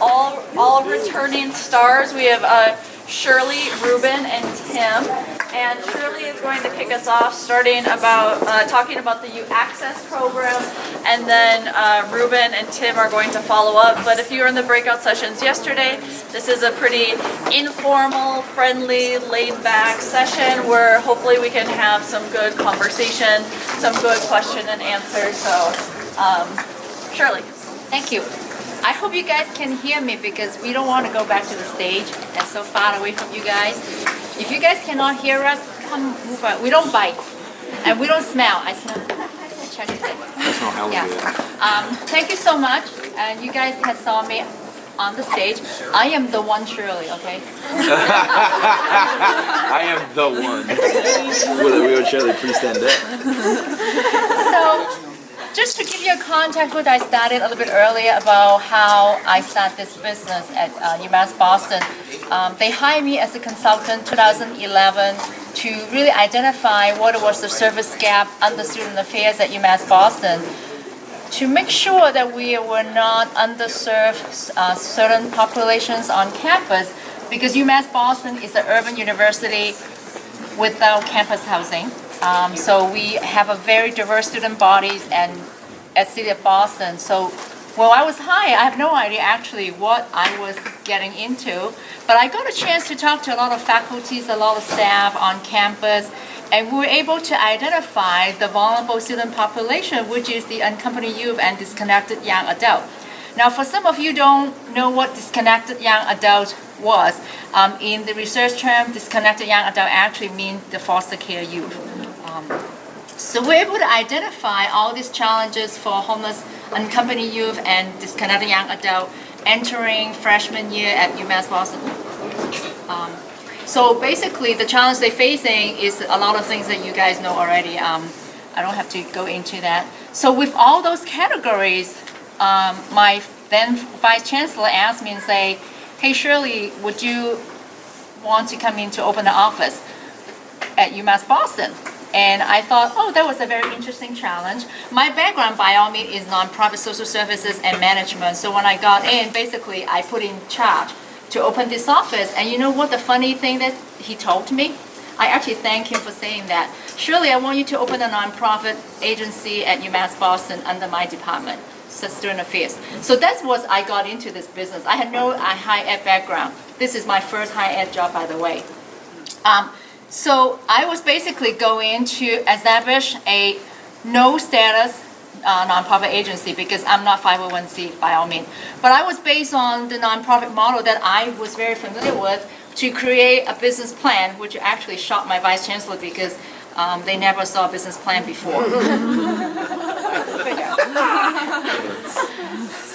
All returning stars. We have Shirley, Ruben, and Tim. And Shirley is going to kick us off, starting about talking about the U Access program, and then Ruben and Tim are going to follow up. But if you were in the breakout sessions yesterday, this is a pretty informal, friendly, laid-back session where hopefully we can have some good conversation, some good question and answer. So, Shirley. Thank you. I hope you guys can hear me because we don't want to go back to the stage and so far away from you guys. If you guys cannot hear us, come move on. We don't bite and we don't smell. I smell. Check it. That's not how we do it. Thank you so much. And you guys have saw me on the stage. I am the one Shirley, okay? I am the one. With a real Shirley, please stand up. So, just to give you a context, what I started a little bit earlier about how I started this business at UMass Boston. They hired me as a consultant 2011 to really identify what was the service gap under student affairs at UMass Boston, to make sure that we were not underserved certain populations on campus, because UMass Boston is an urban university without campus housing. So we have a very diverse student bodies and at City of Boston. So when I was hired, I have no idea actually what I was getting into, but I got a chance to talk to a lot of faculties, a lot of staff on campus, and we were able to identify the vulnerable student population, which is the unaccompanied youth and disconnected young adult. Now, for some of you don't know what disconnected young adult was, in the research term, disconnected young adult actually means the foster care youth. So we're able to identify all these challenges for homeless, unaccompanied youth and disconnected young adult entering freshman year at UMass Boston. So basically, the challenge they're facing is a lot of things that you guys know already. I don't have to go into that. So with all those categories, my then Vice Chancellor asked me and say, "Hey Shirley, would you want to come in to open an office at UMass Boston?" And I thought, oh, that was a very interesting challenge. My background, by all means, is nonprofit social services and management. So when I got in, basically, I put in charge to open this office. And you know what the funny thing that he told me? I actually thank him for saying that. Shirley, I want you to open a nonprofit agency at UMass Boston under my department, student affairs. So that's what I got into this business. I had no high ed background. This is my first high ed job, by the way. So I was basically going to establish a no status nonprofit agency because I'm not 501c by all means. But I was based on the nonprofit model that I was very familiar with to create a business plan, which actually shocked my vice chancellor because they never saw a business plan before.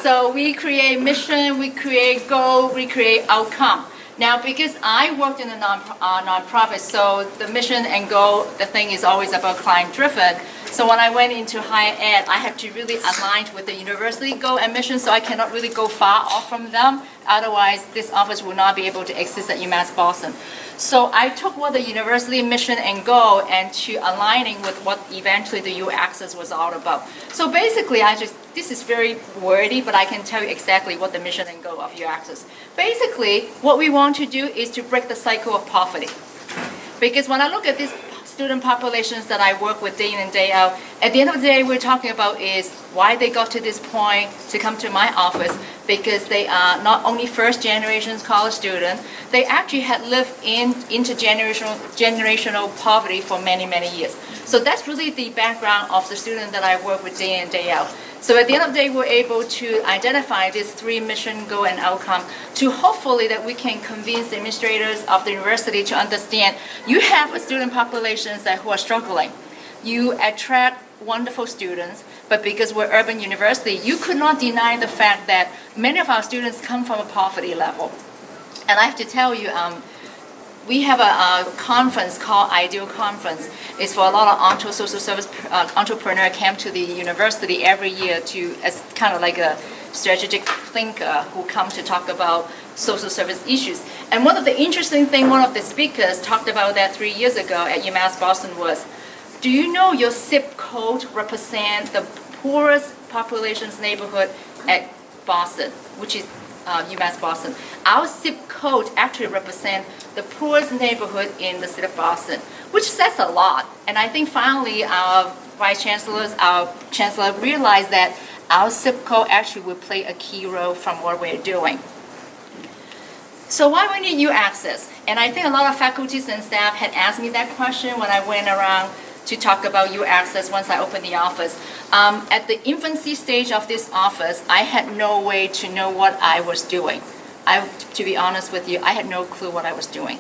So we create mission, we create goal, we create outcome. Now, because I worked in a nonprofit, so the mission and goal, the thing is always about client-driven. So when I went into higher ed, I had to really align with the university goal and mission, so I cannot really go far off from them. Otherwise, this office will not be able to exist at UMass Boston. So I took what the university mission and goal and to aligning with what eventually the U Access was all about. So basically, this is very wordy, but I can tell you exactly what the mission and goal of U Access. Basically, what we want to do is to break the cycle of poverty. Because when I look at these student populations that I work with day in and day out, at the end of the day, we're talking about is why they got to this point to come to my office, because they are not only first generation college students, they actually had lived in intergenerational poverty for many, many years. So that's really the background of the student that I work with day in and day out. So at the end of the day, we're able to identify these three mission, goal, and outcome to hopefully that we can convince the administrators of the university to understand you have a student populations who are struggling. You attract wonderful students, but because we're urban university, you could not deny the fact that many of our students come from a poverty level. And I have to tell you, we have a conference called Ideal Conference. It's for a lot of social service entrepreneur come to the university every year as kind of like a strategic thinker who come to talk about social service issues. And one of the interesting things, one of the speakers talked about that 3 years ago at UMass Boston was, do you know your zip code represents the poorest population's neighborhood at Boston, which is UMass Boston. Our zip code actually represents the poorest neighborhood in the city of Boston, which says a lot. And I think finally our vice chancellors, our chancellor realized that our zip code actually will play a key role from what we're doing. So why we need U-Access? And I think a lot of faculties and staff had asked me that question when I went around to talk about U-Access once I opened the office. At the infancy stage of this office, I had no way to know what I was doing. To be honest with you, I had no clue what I was doing.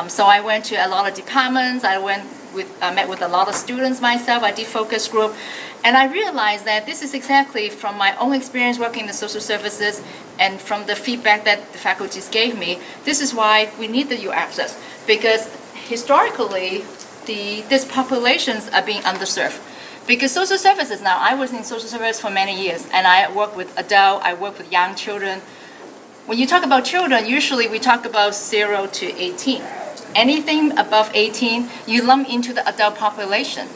So I went to a lot of departments, I met with a lot of students myself, I did focus group, and I realized that this is exactly from my own experience working in the social services and from the feedback that the faculties gave me, this is why we need the U-Access, because historically, these populations are being underserved. Because social services now, I was in social service for many years, and I work with adults, I work with young children. When you talk about children, usually we talk about 0 to 18. Anything above 18, you lump into the adult population.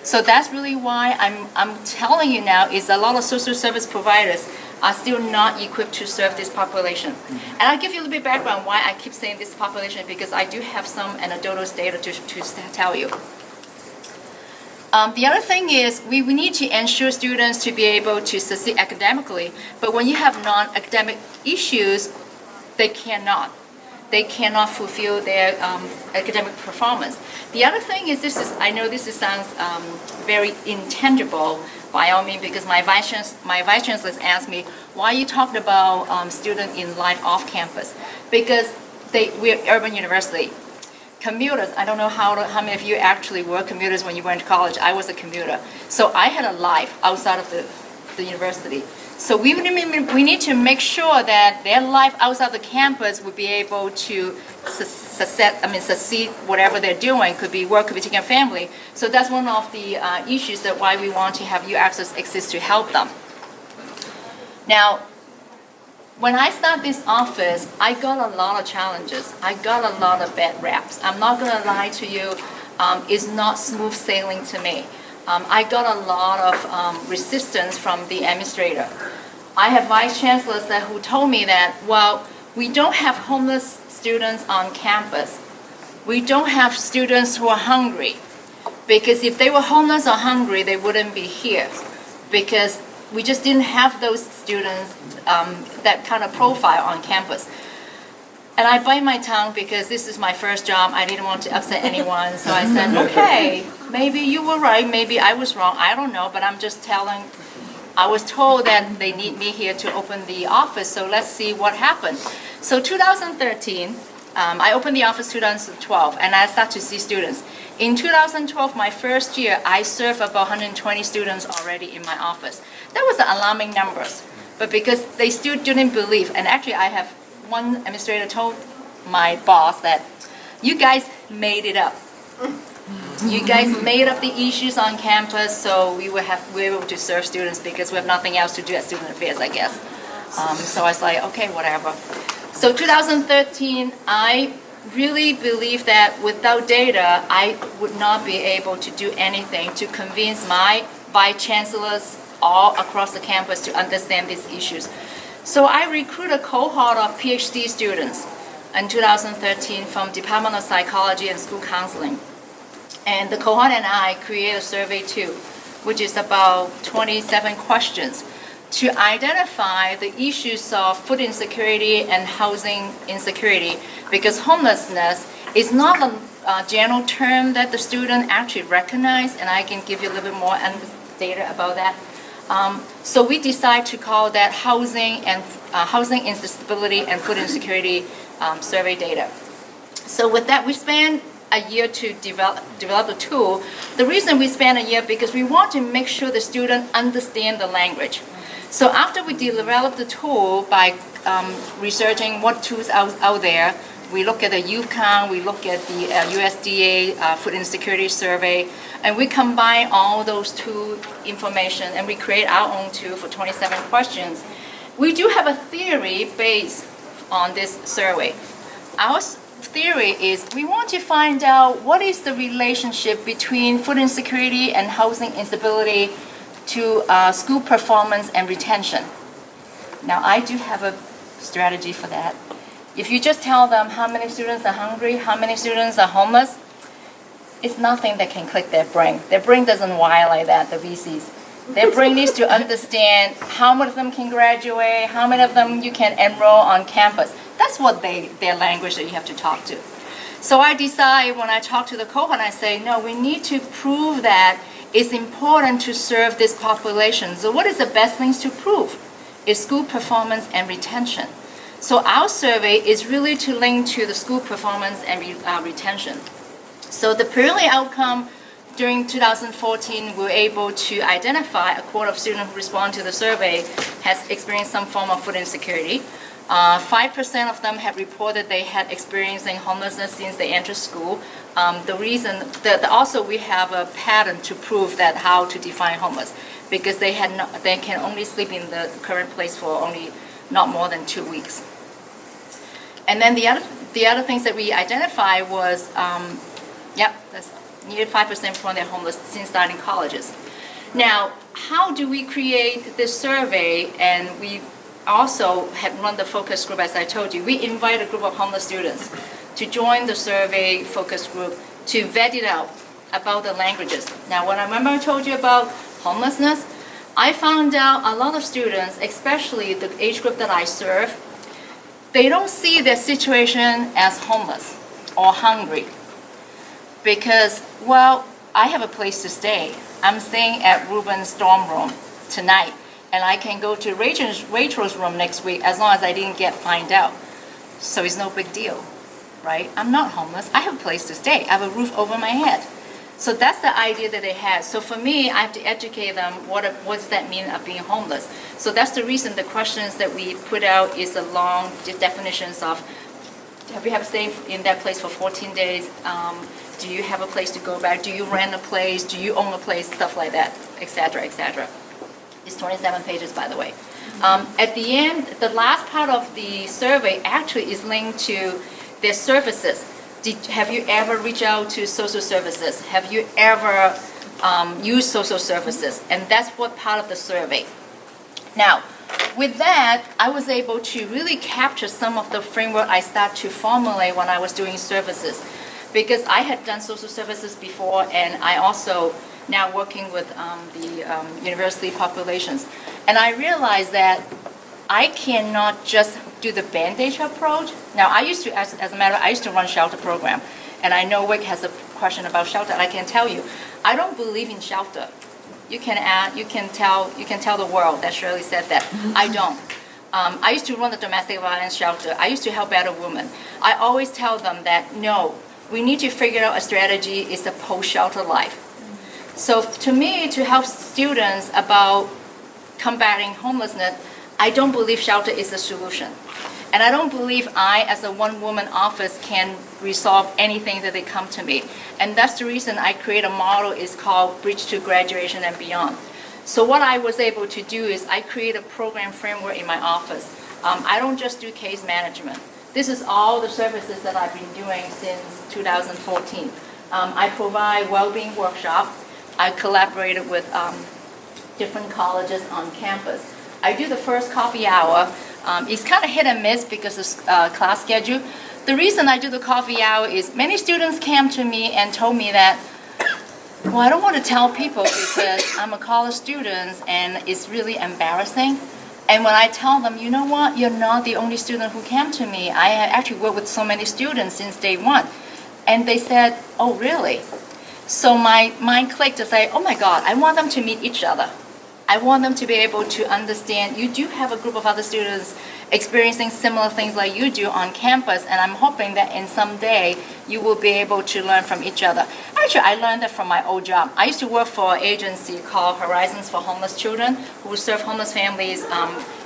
So that's really why I'm telling you now is a lot of social service providers are still not equipped to serve this population. And I'll give you a little bit of background why I keep saying this population, because I do have some anecdotal data to tell you. The other thing is we need to ensure students to be able to succeed academically, but when you have non-academic issues, they cannot fulfill their academic performance. The other thing is I know this sounds very intangible by all means, because my vice chancellor asked me, why you talked about students in life off campus? Because we're urban university. Commuters, I don't know how many of you actually were commuters when you went to college. I was a commuter. So I had a life outside of the university. So we need to make sure that their life outside the campus would be able to succeed whatever they're doing. Could be work, could be taking a family. So that's one of the issues that why we want to have U-Access exist to help them. Now, when I started this office, I got a lot of challenges. I got a lot of bad raps. I'm not going to lie to you. It's not smooth sailing to me. I got a lot of resistance from the administrator. I have vice chancellors who told me that, well, we don't have homeless students on campus. We don't have students who are hungry. Because if they were homeless or hungry, they wouldn't be here. Because we just didn't have those students, that kind of profile on campus. And I bite my tongue because this is my first job. I didn't want to upset anyone. So I said, okay, maybe you were right, maybe I was wrong. I don't know, but I'm just telling. I was told that they need me here to open the office, so let's see what happened. So 2013, I opened the office 2012, and I started to see students. In 2012, my first year, I served about 120 students already in my office. That was an alarming numbers, but because they still didn't believe, and actually I have one administrator told my boss that you guys made it up. You guys made up the issues on campus, so we were able to serve students because we have nothing else to do at student affairs, I guess. So I was like, okay, whatever. So 2013, I really believe that without data, I would not be able to do anything to convince my vice chancellors all across the campus to understand these issues. So I recruited a cohort of PhD students in 2013 from Department of Psychology and School Counseling. And the cohort and I created a survey too, which is about 27 questions to identify the issues of food insecurity and housing insecurity, because homelessness is not a general term that the student actually recognize, and I can give you a little bit more data about that. So we decided to call that housing instability and food insecurity survey data. So with that, we spent a year to develop the tool. The reason we spent a year because we want to make sure the student understand the language. So after we developed the tool by researching what tools out there, we look at the youth count, we look at the USDA food insecurity survey, and we combine all those two information and we create our own tool for 27 questions. We do have a theory based on this survey. Our theory is we want to find out what is the relationship between food insecurity and housing instability to school performance and retention. Now, I do have a strategy for that. If you just tell them how many students are hungry, how many students are homeless, it's nothing that can click their brain. Their brain doesn't wire like that, the VCs. Their brain needs to understand how many of them can graduate, how many of them you can enroll on campus. That's what their language that you have to talk to. So I decide when I talk to the cohort, I say, no, we need to prove that it's important to serve this population. So what is the best things to prove? It's school performance and retention. So our survey is really to link to the school performance and retention. So the preliminary outcome during 2014, we were able to identify a quarter of students who respond to the survey has experienced some form of food insecurity. 5% of them have reported they had experiencing homelessness since they entered school. The reason that also we have a pattern to prove that how to define homeless, because they can only sleep in the current place for only not more than 2 weeks. And then the other things that we identified was, nearly 5% from their homeless since starting colleges. Now, how do we create this survey? And we also had run the focus group, as I told you. We invite a group of homeless students to join the survey focus group to vet it out about the languages. Now, when I remember I told you about homelessness, I found out a lot of students, especially the age group that I serve, they don't see their situation as homeless or hungry because, well, I have a place to stay. I'm staying at Ruben's dorm room tonight, and I can go to Rachel's room next week as long as I didn't get fined out. So it's no big deal, right? I'm not homeless. I have a place to stay. I have a roof over my head. So that's the idea that they had. So for me, I have to educate them what does that mean of being homeless. So that's the reason the questions that we put out is a long definitions of, have you ever stayed in that place for 14 days? Do you have a place to go back? Do you rent a place? Do you own a place? Stuff like that, etc., etc. It's 27 pages, by the way. At the end, the last part of the survey actually is linked to their services. Have you ever reached out to social services? Have you ever used social services? And that's what part of the survey. Now, with that, I was able to really capture some of the framework I started to formulate when I was doing services. Because I had done social services before, and I also now working with the university populations. And I realized that I cannot just do the bandage approach. Now, I used to, as a matter of fact, I used to run shelter program. And I know Wick has a question about shelter. I can tell you, I don't believe in shelter. You can tell the world that Shirley said that. I don't. I used to run the domestic violence shelter. I used to help battered women. I always tell them that, no, we need to figure out a strategy is the post-shelter life. So to me, to help students about combating homelessness, I don't believe shelter is the solution. And I don't believe I, as a one-woman office, can resolve anything that they come to me. And that's the reason I create a model. It's called Bridge to Graduation and Beyond. So what I was able to do is I create a program framework in my office. I don't just do case management. This is all the services that I've been doing since 2014. I provide well-being workshop. I collaborated with different colleges on campus. I do the first coffee hour. It's kind of hit and miss because of class schedule. The reason I do the coffee hour is many students came to me and told me that, well, I don't want to tell people because I'm a college student and it's really embarrassing. And when I tell them, you know what, you're not the only student who came to me. I actually worked with so many students since day one. And they said, oh, really? So my mind clicked to say, oh my God, I want them to meet each other. I want them to be able to understand you do have a group of other students experiencing similar things like you do on campus, and I'm hoping that in some day you will be able to learn from each other. Actually, I learned that from my old job. I used to work for an agency called Horizons for Homeless Children, who serve homeless families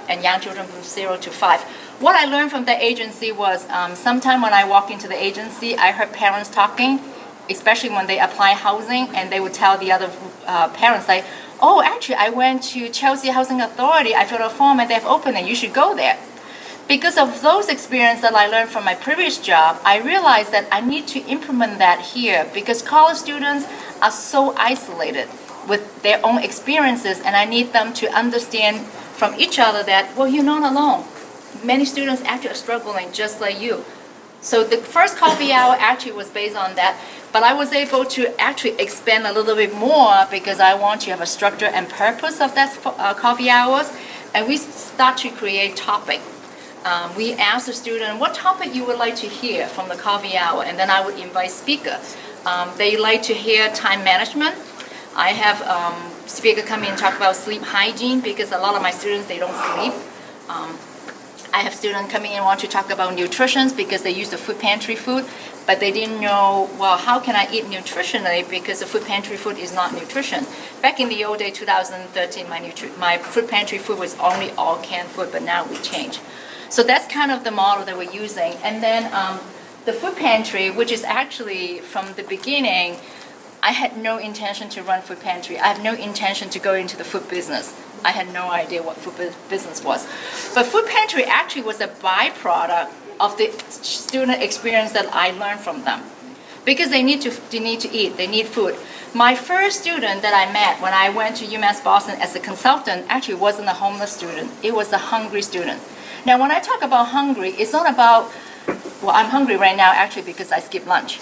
and young children from 0 to 5. What I learned from that agency was sometime when I walk into the agency, I heard parents talking, especially when they apply housing, and they would tell the other parents, like, oh, actually, I went to Chelsea Housing Authority. I filled a form and they have opened it. You should go there. Because of those experiences that I learned from my previous job, I realized that I need to implement that here because college students are so isolated with their own experiences, and I need them to understand from each other that, well, you're not alone. Many students actually are struggling just like you. So the first coffee hour actually was based on that, but I was able to actually expand a little bit more because I want to have a structure and purpose of that coffee hours, and we start to create topic. We asked the student what topic you would like to hear from the coffee hour, and then I would invite speakers. They like to hear time management. I have speaker come in and talk about sleep hygiene because a lot of my students, they don't sleep. I have students coming in and want to talk about nutrition because they use the food pantry food, but they didn't know, well, how can I eat nutritionally because the food pantry food is not nutrition. Back in the old day, 2013, my food pantry food was only all canned food, but now we changed. So that's kind of the model that we're using. And then the food pantry, which is actually from the beginning, I had no intention to run food pantry. I have no intention to go into the food business. I had no idea what food business was. But food pantry actually was a byproduct of the student experience that I learned from them. Because they need to eat, they need food. My first student that I met when I went to UMass Boston as a consultant actually wasn't a homeless student. It was a hungry student. Now when I talk about hungry, it's not about, well, I'm hungry right now actually because I skipped lunch,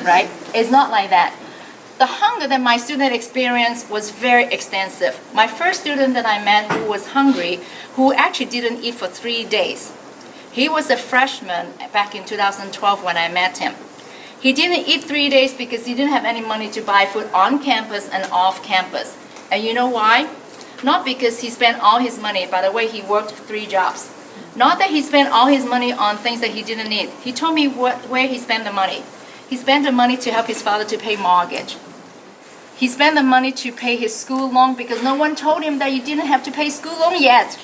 right? It's not like that. The hunger that my student experienced was very extensive. My first student that I met who was hungry, who actually didn't eat for 3 days. He was a freshman back in 2012 when I met him. He didn't eat 3 days because he didn't have any money to buy food on campus and off campus. And you know why? Not because he spent all his money. By the way, he worked 3 jobs. Not that he spent all his money on things that he didn't need. He told me where he spent the money. He spent the money to help his father to pay mortgage. He spent the money to pay his school loan because no one told him that you didn't have to pay school loan yet.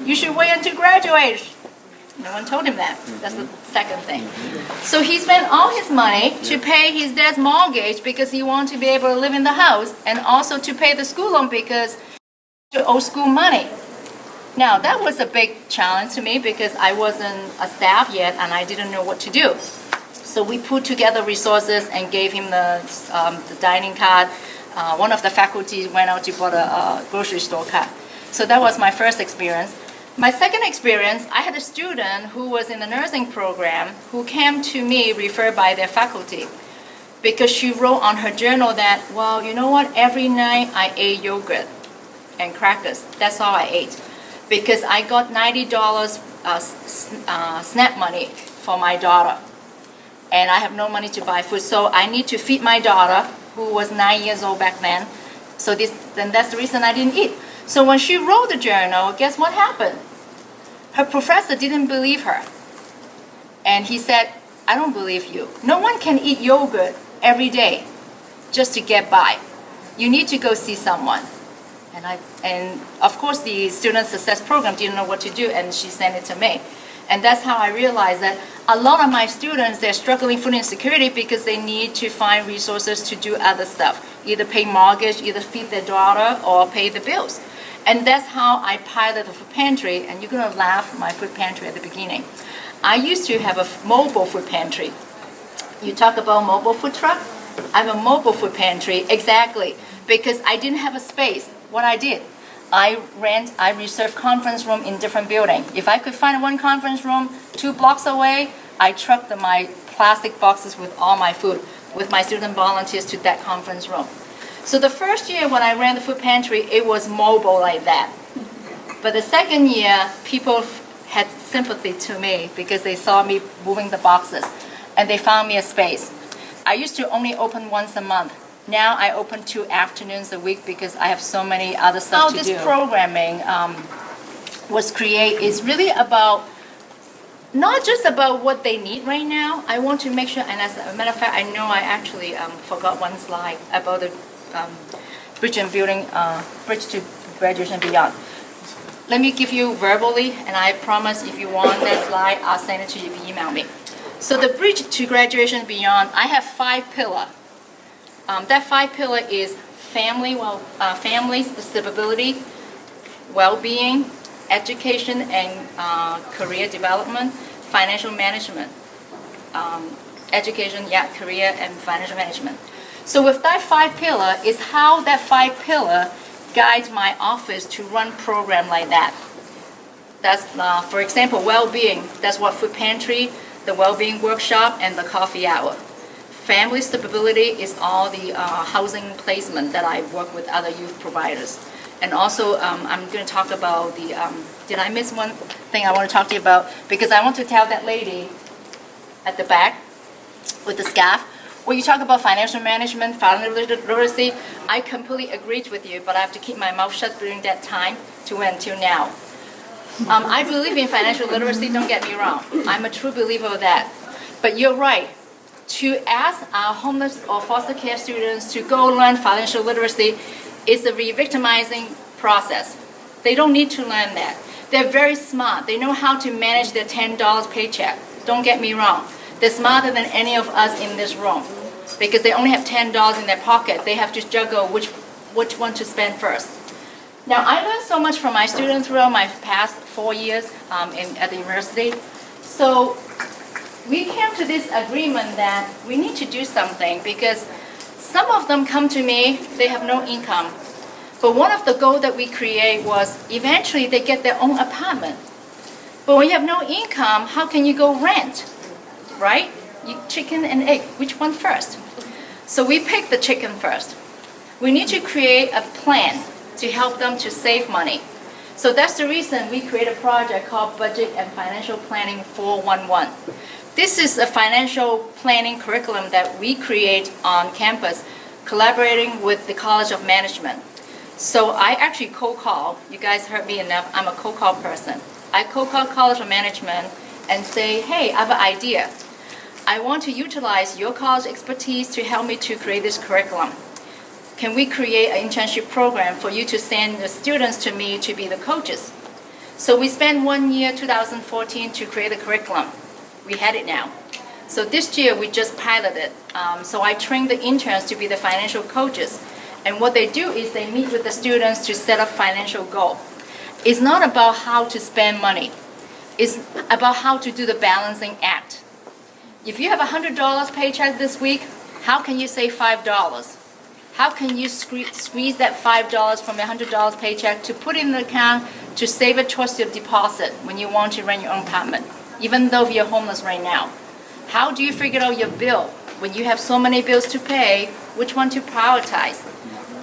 You should wait until graduation. No one told him that. That's the second thing. So he spent all his money to pay his dad's mortgage because he wanted to be able to live in the house, and also to pay the school loan because he owed school money. Now that was a big challenge to me because I wasn't a staff yet and I didn't know what to do. So we put together resources and gave him the dining card. One of the faculty went out to buy a grocery store card. So that was my first experience. My second experience, I had a student who was in the nursing program who came to me referred by their faculty because she wrote on her journal that, well, you know what, every night I ate yogurt and crackers. That's all I ate because I got $90 SNAP money for my daughter. And I have no money to buy food, so I need to feed my daughter, who was 9 years old back then. So then that's the reason I didn't eat. So when she wrote the journal, guess what happened? Her professor didn't believe her. And he said, I don't believe you. No one can eat yogurt every day just to get by. You need to go see someone. And of course the student success program didn't know what to do, and she sent it to me. And that's how I realized that a lot of my students, they're struggling food insecurity because they need to find resources to do other stuff, either pay mortgage, either feed their daughter, or pay the bills. And that's how I piloted the food pantry, and you're going to laugh at my food pantry at the beginning. I used to have a mobile food pantry. You talk about mobile food truck? I have a mobile food pantry, exactly, because I didn't have a space. What I did, I reserved conference room in different buildings. If I could find one conference room 2 blocks away, I trucked my plastic boxes with all my food with my student volunteers to that conference room. So the first year when I ran the food pantry, it was mobile like that. But the second year, people had sympathy to me because they saw me moving the boxes, and they found me a space. I used to only open once a month. Now I open 2 afternoons a week because I have so many other stuff to do. This programming is really about, not just about what they need right now. I want to make sure, and as a matter of fact, I know I actually forgot one slide about the bridge to graduation beyond. Let me give you verbally, and I promise if you want that slide, I'll send it to you if you email me. So the bridge to graduation beyond, I have 5 pillars. That 5 pillar is families, stability, well-being, education and career development, financial management, career and financial management. So with that 5 pillar is how that 5 pillar guide my office to run program like that. That's, for example, well-being. That's what food pantry, the well-being workshop, and the coffee hour. Family stability is all the housing placement that I work with other youth providers. And also, I'm going to talk about the, did I miss one thing I want to talk to you about? Because I want to tell that lady at the back with the scarf, when you talk about financial management, financial literacy, I completely agreed with you, but I have to keep my mouth shut during that time until now. I believe in financial literacy, don't get me wrong. I'm a true believer of that. But you're right. To ask our homeless or foster care students to go learn financial literacy is a re-victimizing process. They don't need to learn that. They're very smart. They know how to manage their $10 paycheck. Don't get me wrong. They're smarter than any of us in this room because they only have $10 in their pocket. They have to juggle which one to spend first. Now, I learned so much from my students throughout my past 4 years at the university. So we came to this agreement that we need to do something because some of them come to me, they have no income. But one of the goals that we create was eventually they get their own apartment. But when you have no income, how can you go rent, right? Chicken and egg, which one first? So we picked the chicken first. We need to create a plan to help them to save money. So that's the reason we created a project called Budget and Financial Planning 411. This is a financial planning curriculum that we create on campus, collaborating with the College of Management. So I actually co-call, you guys heard me enough, I'm a co-call person. I co-call College of Management and say, hey, I have an idea. I want to utilize your college expertise to help me to create this curriculum. Can we create an internship program for you to send the students to me to be the coaches? So we spent 1 year, 2014, to create a curriculum. We had it now. So this year we just piloted. So I trained the interns to be the financial coaches. And what they do is they meet with the students to set up financial goal. It's not about how to spend money. It's about how to do the balancing act. If you have a $100 paycheck this week, how can you save $5? How can you squeeze that $5 from a $100 paycheck to put in an account to save it towards your deposit when you want to rent your own apartment, even though you're homeless right now? How do you figure out your bill? When you have so many bills to pay, which one to prioritize?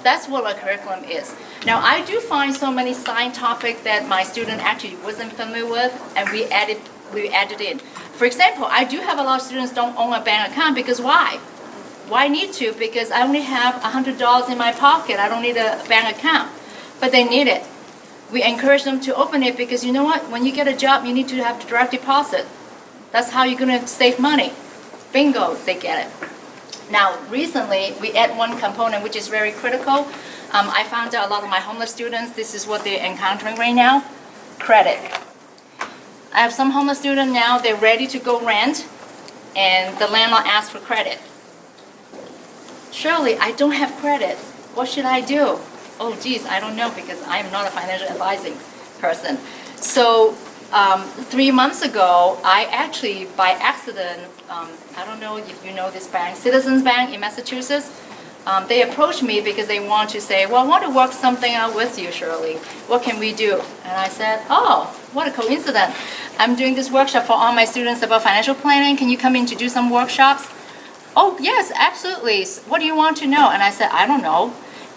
That's what our curriculum is. Now, I do find so many science topics that my student actually wasn't familiar with, and we added in. For example, I do have a lot of students don't own a bank account because why? Why need to? Because I only have $100 in my pocket. I don't need a bank account. But they need it. We encourage them to open it because you know what? When you get a job, you need to have direct deposit. That's how you're going to save money. Bingo, they get it. Now, recently, we add one component which is very critical. I found out a lot of my homeless students, this is what they're encountering right now, credit. I have some homeless students now, they're ready to go rent, and the landlord asks for credit. Shirley, I don't have credit. What should I do? Oh, geez, I don't know because I'm not a financial advising person. So 3 months ago, I actually, by accident, I don't know if you know this bank, Citizens Bank in Massachusetts, they approached me because they want to say, well, I want to work something out with you, Shirley. What can we do? And I said, oh, what a coincidence. I'm doing this workshop for all my students about financial planning. Can you come in to do some workshops? Oh, yes, absolutely. What do you want to know? And I said, I don't know.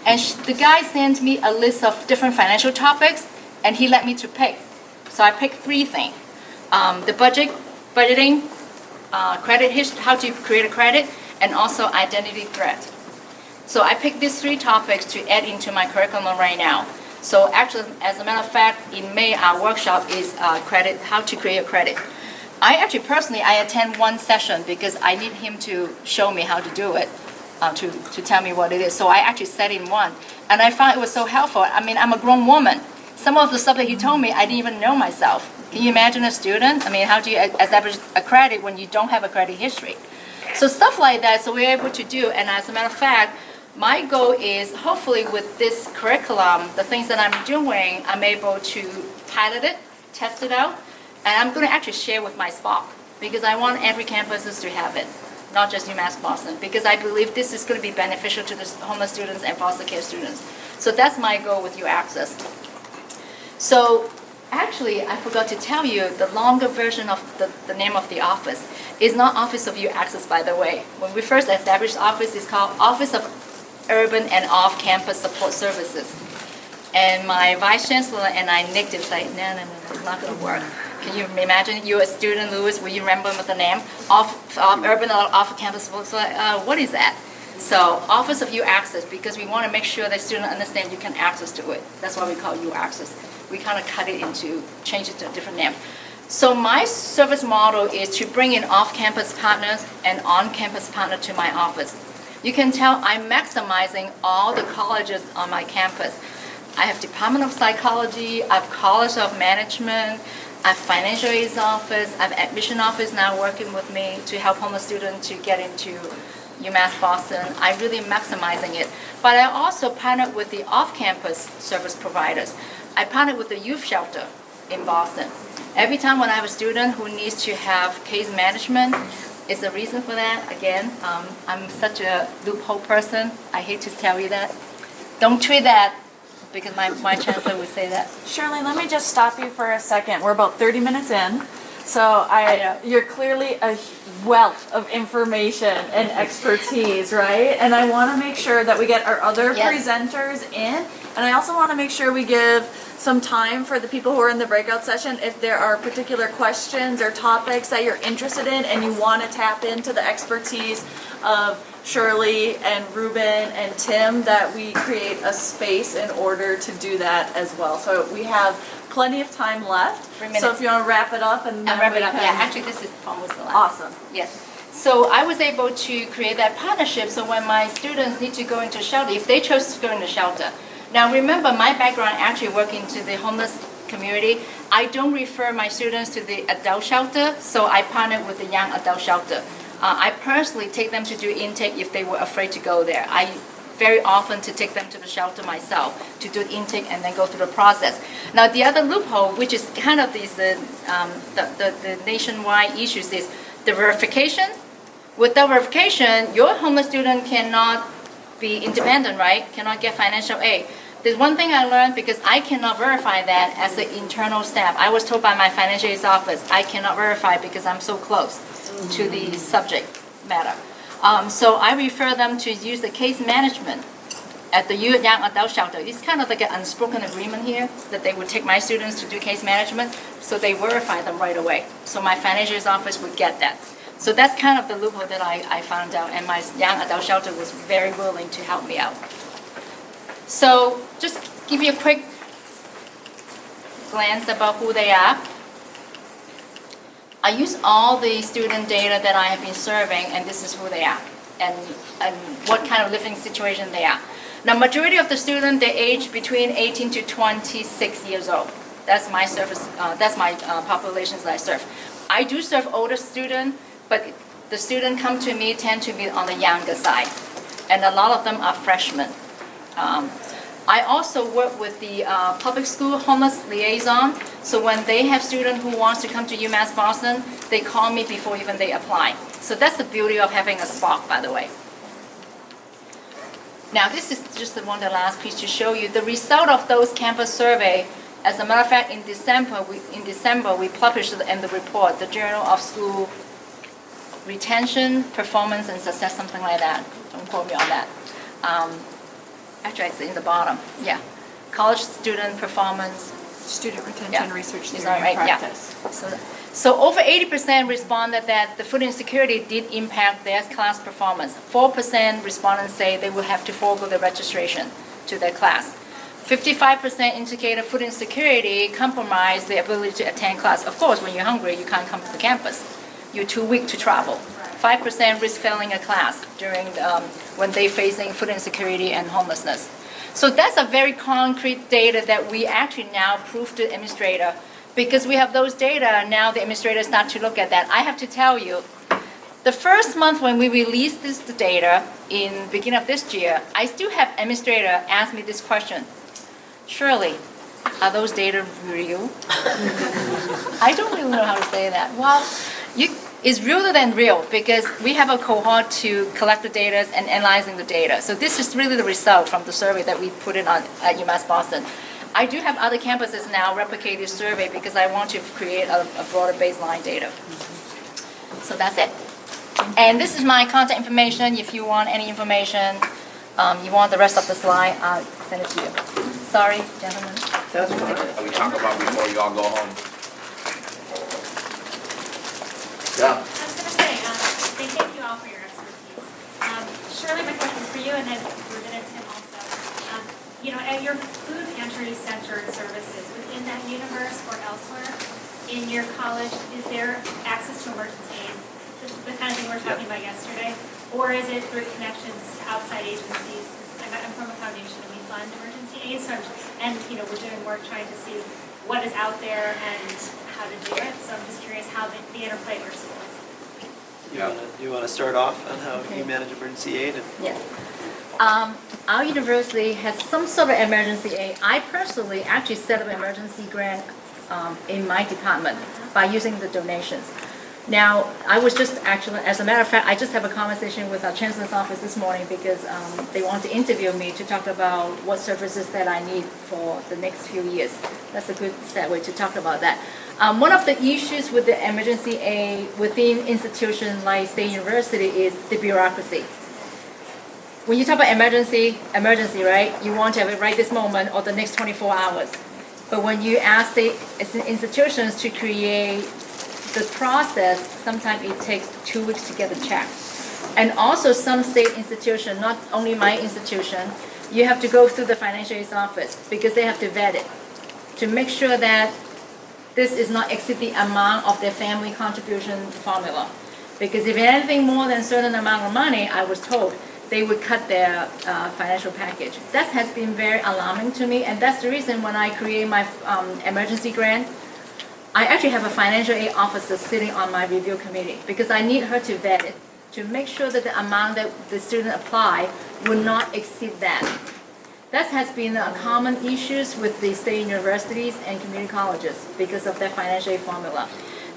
And the guy sent me a list of different financial topics, and he let me to pick. So I picked 3 things. The budgeting, credit history, how to create a credit, and also identity threat. So I picked these 3 topics to add into my curriculum right now. So actually, as a matter of fact, in May, our workshop is credit, how to create a credit. I actually personally, I attend one session because I need him to show me how to do it, to tell me what it is. So I actually sat in one, and I found it was so helpful. I mean, I'm a grown woman. Some of the stuff that he told me, I didn't even know myself. Can you imagine a student? I mean, how do you establish a credit when you don't have a credit history? So stuff like that, so we're able to do, and as a matter of fact, my goal is hopefully with this curriculum, the things that I'm doing, I'm able to pilot it, test it out, and I'm going to actually share with my SPOC because I want every campuses to have it, not just UMass Boston, because I believe this is going to be beneficial to the homeless students and foster care students. So that's my goal with U Access. So actually, I forgot to tell you, the longer version of the name of the office is not Office of U Access, by the way. When we first established office, it's called Office of Urban and Off-Campus Support Services. And my vice chancellor and I nicked it, like, no, it's not going to work. Can you imagine, you're a student, Louis, will you remember the name? Urban or Off-Campus Support, so what is that? So Office of U Access, because we want to make sure that students understand you can access to it. That's why we call U Access. We kind of change it to a different name. So my service model is to bring in off-campus partners and on-campus partners to my office. You can tell I'm maximizing all the colleges on my campus. I have Department of Psychology, I have College of Management, I have Financial Aid Office, I have Admission Office now working with me to help homeless students to get into UMass Boston. I'm really maximizing it. But I also partner with the off-campus service providers. I partnered with the youth shelter in Boston. Every time when I have a student who needs to have case management, it's a reason for that. Again, I'm such a loophole person. I hate to tell you that. Don't tweet that, because my chancellor would say that. Shirley, let me just stop you for a second. We're about 30 minutes in. So I know. you're clearly a wealth of information and expertise, right? And I want to make sure that we get our other presenters in. And I also want to make sure we give some time for the people who are in the breakout session if there are particular questions or topics that you're interested in and you want to tap into the expertise of Shirley and Ruben and Tim, that we create a space in order to do that as well. So we have plenty of time left. 3 minutes. So if you want to wrap it up and then I'll wrap it we up. can- Yeah, actually this is almost the last. Awesome. Yes. So I was able to create that partnership, so when my students need to go into shelter, if they chose to go into shelter. Now remember, my background actually working to the homeless community. I don't refer my students to the adult shelter, so I partner with the young adult shelter. I personally take them to do intake if they were afraid to go there. I very often to take them to the shelter myself to do intake and then go through the process. Now the other loophole, which is kind of the nationwide issues, is the verification. Without verification, your homeless student cannot be independent, right? Cannot get financial aid. There's one thing I learned, because I cannot verify that as an internal staff. I was told by my financial aid office, I cannot verify because I'm so close to the subject matter. So I refer them to use the case management at the young adult shelter. It's kind of like an unspoken agreement here that they would take my students to do case management, so they verify them right away. So my financial aid office would get that. So that's kind of the loophole that I found out, and my young adult shelter was very willing to help me out. So just give you a quick glance about who they are. I use all the student data that I have been serving, and this is who they are, and what kind of living situation they are. Now, majority of the students, they age between 18 to 26 years old. That's my service. That's my populations that I serve. I do serve older students, but the students come to me tend to be on the younger side, and a lot of them are freshmen. I also work with the public school homeless liaison, so when they have students who wants to come to UMass Boston, they call me before even they apply. So that's the beauty of having a spot, by the way. Now this is just the last piece to show you the result of those campus survey. As a matter of fact, in December we published in the report, the Journal of School Retention, Performance, and Success, something like that. Don't quote me on that. Actually, it's in the bottom. Yeah, college student performance. Student retention, research, Is theory, that right? and practice. Yeah. So over 80% responded that the food insecurity did impact their class performance. 4% respondents say they will have to forego the registration to their class. 55% indicated food insecurity compromised the ability to attend class. Of course, when you're hungry, you can't come to the campus. You're too weak to travel. 5% risk failing a class during when they're facing food insecurity and homelessness. So that's a very concrete data that we actually now prove to the administrator. Because we have those data, now the administrator start to look at that. I have to tell you, the first month when we released this data in beginning of this year, I still have administrator ask me this question. Shirley, are those data real? I don't really know how to say that. Well, is realer than real because we have a cohort to collect the data and analyzing the data. So this is really the result from the survey that we put in on at UMass Boston. I do have other campuses now replicate this survey because I want to create a broader baseline data. So that's it. And this is my contact information. If you want any information, you want the rest of the slide, I'll send it to you. Sorry, gentlemen. That's fine. We talk about before you all go home. Yeah. I was going to say, thank you all for your expertise. Shirley, my question is for you, and then Ruben and Tim also. At your food pantry centered services, within that universe or elsewhere in your college, is there access to emergency aid, the kind of thing we were talking about yesterday? Or is it through connections to outside agencies? I'm from a foundation and we fund emergency aid, so we're doing work trying to see what is out there and how to do it. So I'm just curious how the interplay works with this. You want to start off on how you manage emergency aid? Yes. Our university has some sort of emergency aid. I personally actually set up an emergency grant in my department by using the donations. Now, I was just actually, as a matter of fact, I just have a conversation with our chancellor's office this morning because they want to interview me to talk about what services that I need for the next few years. That's a good segue to talk about that. One of the issues with the emergency aid within institutions like State University is the bureaucracy. When you talk about emergency, right? You want to have it right this moment or the next 24 hours. But when you ask the institutions to create the process, sometimes it takes 2 weeks to get a check. And also some state institution, not only my institution, you have to go through the financial aid office because they have to vet it to make sure that this is not exceed the amount of their family contribution formula. Because if anything more than a certain amount of money, I was told, they would cut their financial package. That has been very alarming to me, and that's the reason when I create my emergency grant, I actually have a financial aid officer sitting on my review committee because I need her to vet it, to make sure that the amount that the student apply will not exceed that. That has been a common issues with the state universities and community colleges because of their financial aid formula.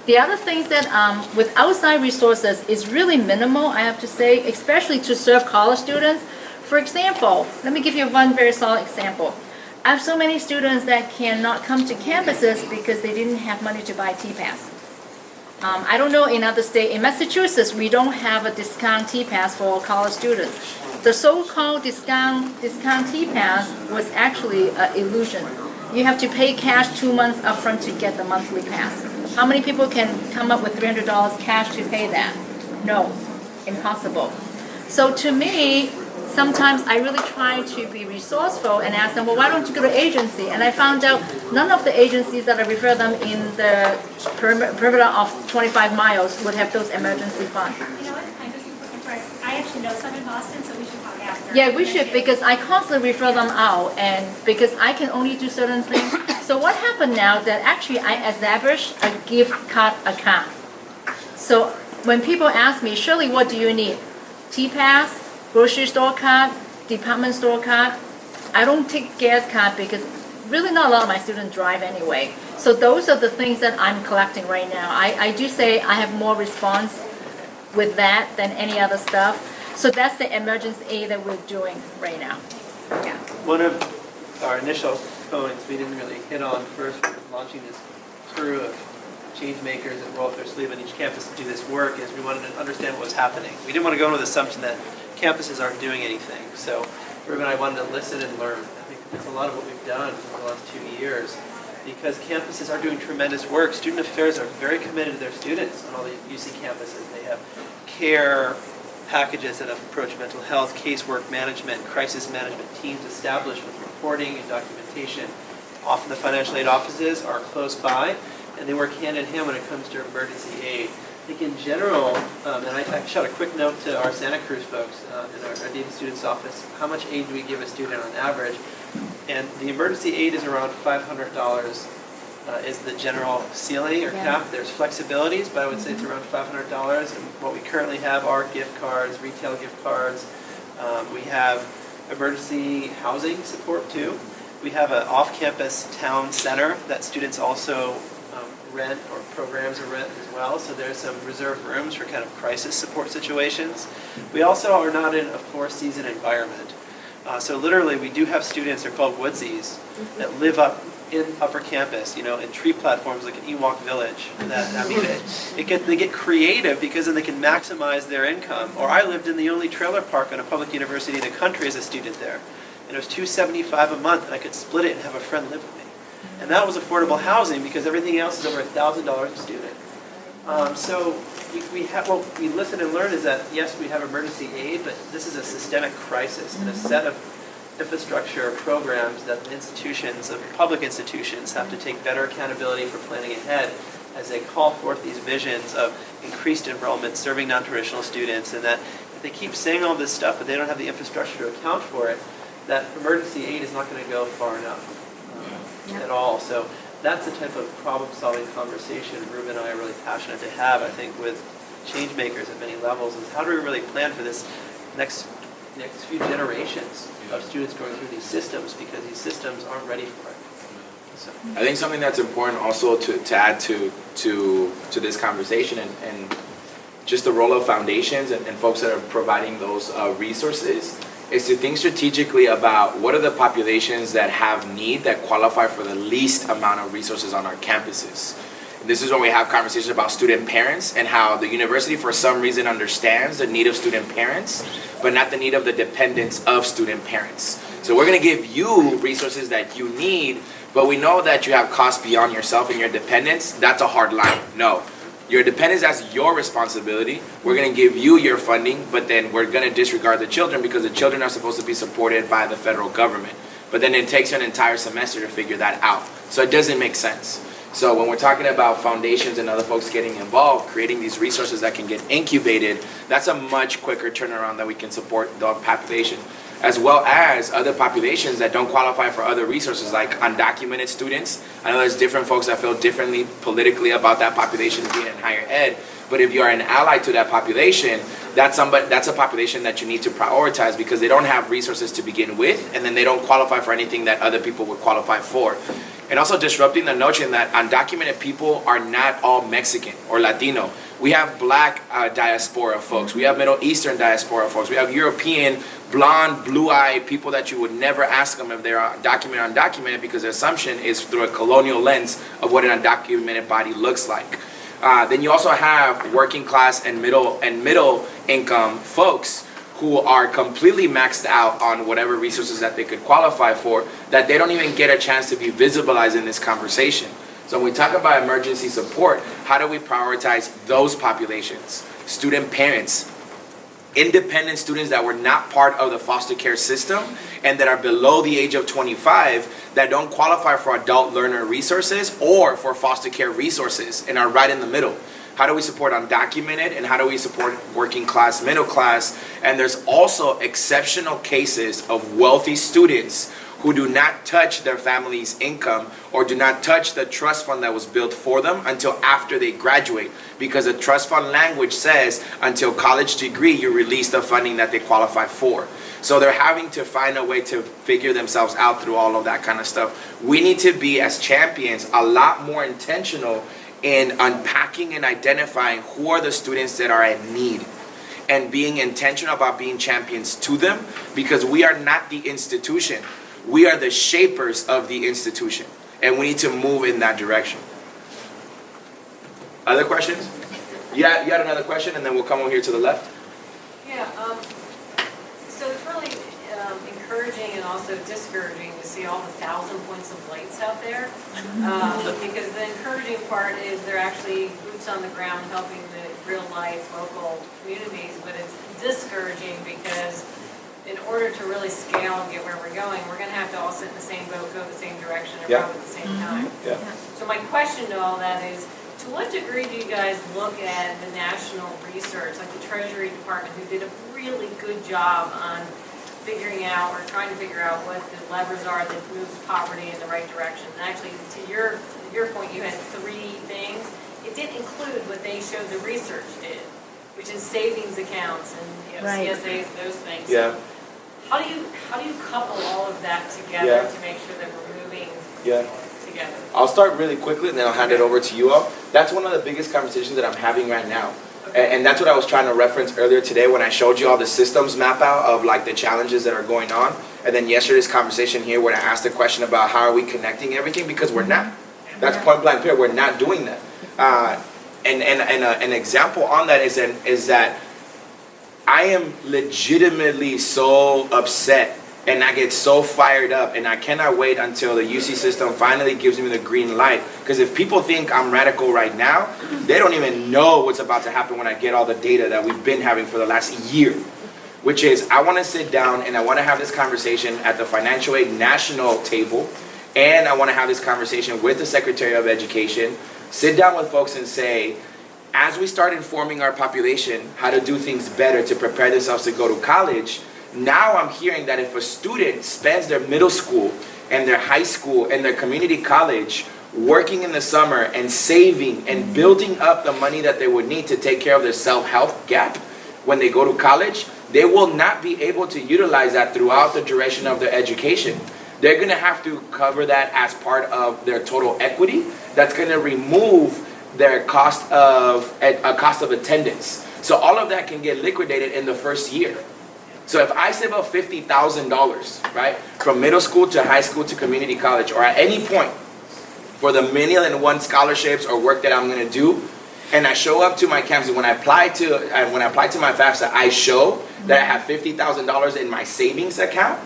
The other things that with outside resources is really minimal, I have to say, especially to serve college students. For example, let me give you one very solid example. I have so many students that cannot come to campuses because they didn't have money to buy T-Pass. I don't know in other states. In Massachusetts, we don't have a discount T-Pass for college students. The so-called discount T-Pass was actually an illusion. You have to pay cash 2 months upfront to get the monthly pass. How many people can come up with $300 cash to pay that? No, impossible. So to me, sometimes I really try to be resourceful and ask them, well, why don't you go to agency? And I found out none of the agencies that I refer them in the perimeter of 25 miles would have those emergency funds. You know what? I actually know some in Boston, so we should talk after. Yeah, we should, because I constantly refer them out, and because I can only do certain things. So what happened now that actually I established a gift card account. So when people ask me, Shirley, what do you need? T-Pass, grocery store card, department store card. I don't take gas card because really not a lot of my students drive anyway. So those are the things that I'm collecting right now. I do say I have more response with that than any other stuff. So that's the emergency aid that we're doing right now. Yeah. One of our initial points we didn't really hit on first when launching this crew of change makers that roll up their sleeve on each campus to do this work is we wanted to understand what was happening. We didn't want to go into the assumption that campuses aren't doing anything. So Ruben and I wanted to listen and learn. I think that's a lot of what we've done for the last 2 years because campuses are doing tremendous work. Student affairs are very committed to their students on all the UC campuses. They have care packages that approach mental health, casework management, crisis management teams established with reporting and documentation. Often the financial aid offices are close by and they work hand in hand when it comes to emergency aid. I think in general, and I shot a quick note to our Santa Cruz folks in our Dean Students Office, how much aid do we give a student on average? And the emergency aid is around $500 is the general ceiling or cap. There's flexibilities, but I would say it's around $500. And what we currently have are gift cards, retail gift cards. We have emergency housing support too. We have an off-campus town center that students also rent or programs of rent as well, so there's some reserved rooms for kind of crisis support situations. We also are not in a four-season environment. So literally, we do have students, they're called woodsies, that live up in upper campus, in tree platforms like an Ewok village. They get creative because then they can maximize their income. Or I lived in the only trailer park on a public university in the country as a student there. And it was $275 a month, and I could split it and have a friend live with me. And that was affordable housing because everything else is over $1,000 a student. So we listen and learn is that, yes, we have emergency aid, but this is a systemic crisis and a set of infrastructure programs that public institutions have to take better accountability for planning ahead as they call forth these visions of increased enrollment, serving non-traditional students, and that if they keep saying all this stuff but they don't have the infrastructure to account for it, that emergency aid is not going to go far enough at all. So that's the type of problem-solving conversation Ruben and I are really passionate to have, I think, with change makers at many levels, is how do we really plan for this next few generations of students going through these systems, because these systems aren't ready for it. So. I think something that's important also to add to this conversation and just the role of foundations and folks that are providing those resources is to think strategically about what are the populations that have need that qualify for the least amount of resources on our campuses. This is when we have conversations about student parents and how the university for some reason understands the need of student parents, but not the need of the dependents of student parents. So we're going to give you resources that you need, but we know that you have costs beyond yourself and your dependents. That's a hard line. No. Your dependents, that's your responsibility. We're going to give you your funding, but then we're going to disregard the children because the children are supposed to be supported by the federal government. But then it takes an entire semester to figure that out. So it doesn't make sense. So when we're talking about foundations and other folks getting involved, creating these resources that can get incubated, that's a much quicker turnaround that we can support the population, as well as other populations that don't qualify for other resources like undocumented students. I know there's different folks that feel differently politically about that population being in higher ed, but if you are an ally to that population, that's a population that you need to prioritize because they don't have resources to begin with, and then they don't qualify for anything that other people would qualify for. And also disrupting the notion that undocumented people are not all Mexican or Latino. We have black diaspora folks. We have Middle Eastern diaspora folks. We have European, blonde, blue-eyed people that you would never ask them if they're documented or undocumented because the assumption is through a colonial lens of what an undocumented body looks like. Then you also have working class and middle income folks who are completely maxed out on whatever resources that they could qualify for, that they don't even get a chance to be visibilized in this conversation. So when we talk about emergency support, how do we prioritize those populations? Student parents, independent students that were not part of the foster care system and that are below the age of 25 that don't qualify for adult learner resources or for foster care resources and are right in the middle. How do we support undocumented and how do we support working class, middle class? And there's also exceptional cases of wealthy students who do not touch their family's income or do not touch the trust fund that was built for them until after they graduate, because the trust fund language says until college degree you release the funding that they qualify for. So they're having to find a way to figure themselves out through all of that kind of stuff. We need to be, as champions, a lot more intentional in unpacking and identifying who are the students that are in need and being intentional about being champions to them, because we are not the institution. We are the shapers of the institution, and we need to move in that direction. Other questions? Yeah, you had another question, and then we'll come over here to the left. Yeah, so it's really encouraging and also discouraging to see all the 1,000 points of lights out there. Because the encouraging part is they're actually boots on the ground helping the real life local communities, but it's discouraging because in order to really scale and get where we're going, we're going to have to all sit in the same boat, go the same direction, and row at the same time. Yeah. So my question to all that is, to what degree do you guys look at the national research, like the Treasury Department, who did a really good job on figuring out or trying to figure out what the levers are that moves poverty in the right direction? And actually, to your point, you had 3 things. It didn't include what they showed the research did, which is savings accounts and CSAs, those things. Yeah. How do you couple all of that together to make sure that we're moving? Yeah. together? I'll start really quickly and then I'll hand it over to you all. That's one of the biggest conversations that I'm having right now. And that's what I was trying to reference earlier today when I showed you all the systems map out of like the challenges that are going on. And then yesterday's conversation here when I asked the question about how are we connecting everything, because we're not. That's point blank period. We're not doing that. And an example on that is that I am legitimately so upset and I get so fired up and I cannot wait until the UC system finally gives me the green light. Because if people think I'm radical right now, they don't even know what's about to happen when I get all the data that we've been having for the last year. Which is, I want to sit down and I want to have this conversation at the financial aid national table, and I want to have this conversation with the Secretary of Education, sit down with folks and say, as we start informing our population how to do things better to prepare themselves to go to college, now I'm hearing that if a student spends their middle school and their high school and their community college working in the summer and saving and building up the money that they would need to take care of their self-help gap when they go to college, they will not be able to utilize that throughout the duration of their education. They're going to have to cover that as part of their total equity. That's going to remove their cost of attendance. So all of that can get liquidated in the first year. So if I save up $50,000, right, from middle school to high school to community college, or at any point for the million-and-one scholarships or work that I'm going to do, and I show up to my campus, when I apply to my FAFSA, I show that I have $50,000 in my savings account,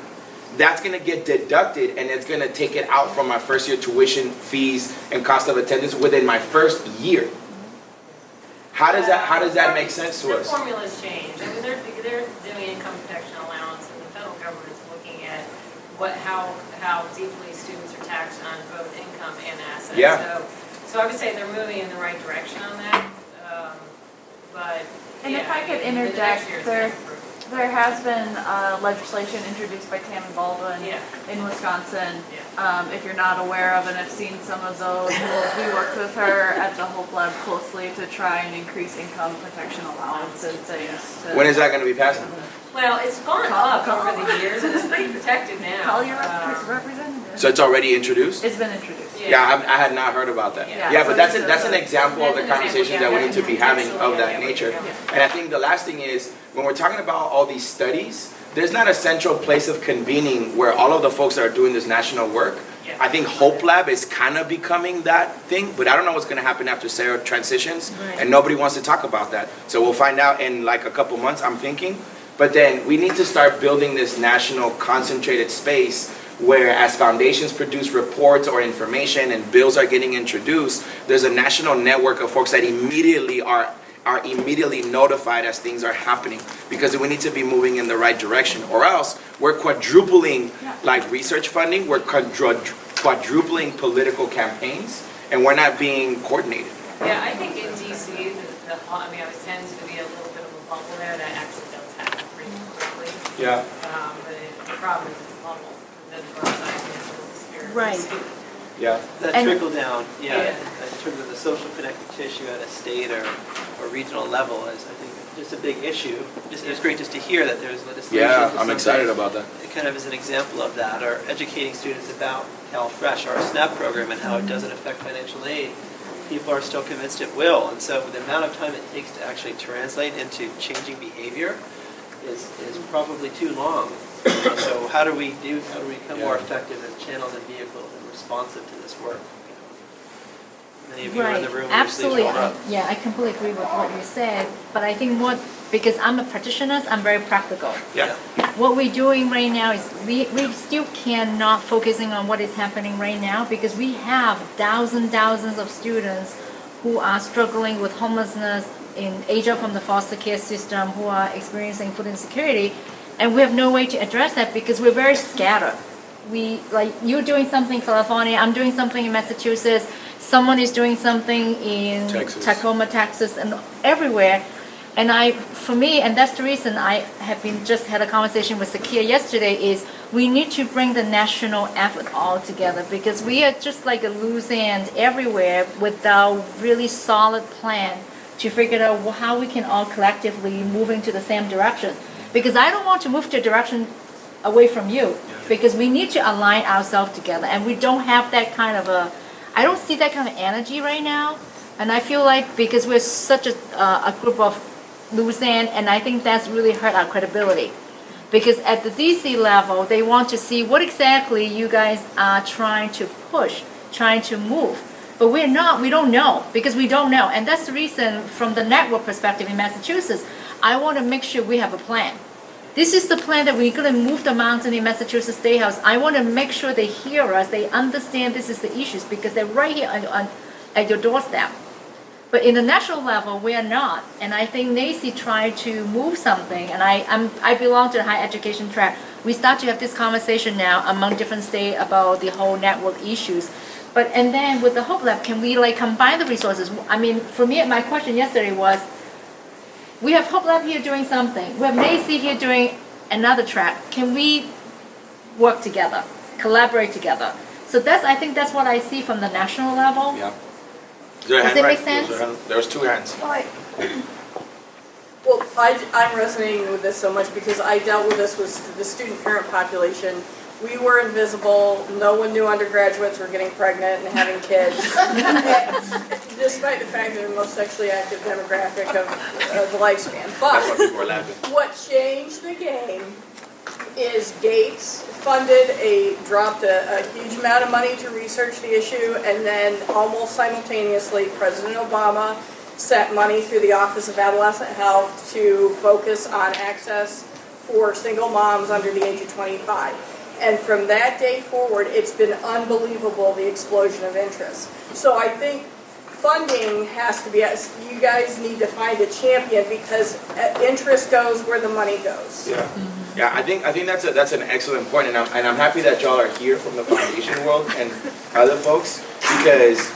that's going to get deducted and it's going to take it out from my first year tuition, fees, and cost of attendance within my first year. How does that make sense to us? The formulas change. I mean, they're doing income protection allowance, and the federal government is looking at how deeply students are taxed on both income and assets. Yeah. So I would say they're moving in the right direction on that. But And if yeah, I could mean, the interject, next year's there gonna improve. has been legislation introduced by Tammy Baldwin Yeah. in Wisconsin. If you're not aware of and have seen some of those, we worked with her at the Hope Lab closely to try and increase income protection allowance and things. When is that going to be passed? Well, it's gone up over the years, and it's pretty protected now. Call your representative. So it's already introduced? It's been introduced. Yeah, I had not heard about that. Yeah. Yeah, but So that's an example of the that's an conversations example, that we need to be having of that Yeah. nature. And I think the last thing is, when we're talking about all these studies, there's not a central place of convening where all of the folks that are doing this national work. Yeah. I think Hope Lab is kind of becoming that thing, but I don't know what's going to happen after Sarah transitions, and nobody wants to talk about that. So we'll find out in like a couple months, I'm thinking. But then we need to start building this national concentrated space where, as foundations produce reports or information and bills are getting introduced, there's a national network of folks that immediately are immediately notified as things are happening, because we need to be moving in the right direction, or else we're quadrupling like research funding, we're quadrupling political campaigns, and we're not being coordinated. Yeah, I think in DC, it tends to be a little bit of a bubble there that actually does happen pretty quickly. Yeah. But the problem is it's a bubble, and then for us, I think it's a little scary. Right. Yeah. That And- trickle down, Yeah. in terms of the social connective tissue at a state or regional level is, I think, just a big issue. It was great just to hear that there's legislation. Yeah, for I'm something. excited about that. It kind of is an example of that, or educating students about CalFresh, our SNAP program, and how it doesn't affect financial aid. People are still convinced it will, and so the amount of time it takes to actually translate into changing behavior is probably too long. So how do we become more effective as channels and vehicles and responsive to this work? Many of you are in the room. with your sleeves Absolutely. rolled up. Yeah, I completely agree with what you said. But I think because I'm a practitioner, I'm very practical. Yeah. What we're doing right now is we still cannot focusing on what is happening right now, because we have thousands of students who are struggling with homelessness, in age out from the foster care system, who are experiencing food insecurity, and we have no way to address that because we're very scattered. You're doing something in California, I'm doing something in Massachusetts, someone is doing something in Texas. Tacoma, Texas, and everywhere. And that's the reason I have just had a conversation with Sakia yesterday, is we need to bring the national effort all together, because we are just like a loose end everywhere without really solid plan to figure out how we can all collectively move into the same direction. Because I don't want to move to a direction away from you. because we need to align ourselves together, and we don't have that kind of I don't see that kind of energy right now, and I feel like because we're such a group of loose end, and I think that's really hurt our credibility. Because at the DC level, they want to see what exactly you guys are trying to push, trying to move. But we don't know, because we don't know. And that's the reason, from the network perspective in Massachusetts, I want to make sure we have a plan. This is the plan that we're going to move the mountain in Massachusetts State House. I want to make sure they hear us, they understand this is the issues, because they're right here at your doorstep. But in the national level, we are not. And I think NACI tried to move something, and I belong to the higher education track. We start to have this conversation now among different states about the whole network issues. And then with the Hope Lab, can we like combine the resources? I mean, for me, my question yesterday was, we have Hope Lab here doing something. We have NACI here doing another track. Can we work together, collaborate together? So I think that's what I see from the national level. Yeah. Does it make sense? There's two hands. Well, I'm resonating with this so much because I dealt with this with the student parent population. We were invisible. No one knew undergraduates were getting pregnant and having kids, despite the fact that they're the most sexually active demographic of the lifespan. That's why people are But laughing. what changed the game is Gates dropped a huge amount of money to research the issue, and then almost simultaneously, President Obama sent money through the Office of Adolescent Health to focus on access for single moms under the age of 25. And from that day forward, it's been unbelievable, the explosion of interest. So I think funding has to be, you guys need to find a champion, because interest goes where the money goes. Yeah. Yeah, I think that's an excellent point, and I'm happy that y'all are here from the foundation world and other folks, because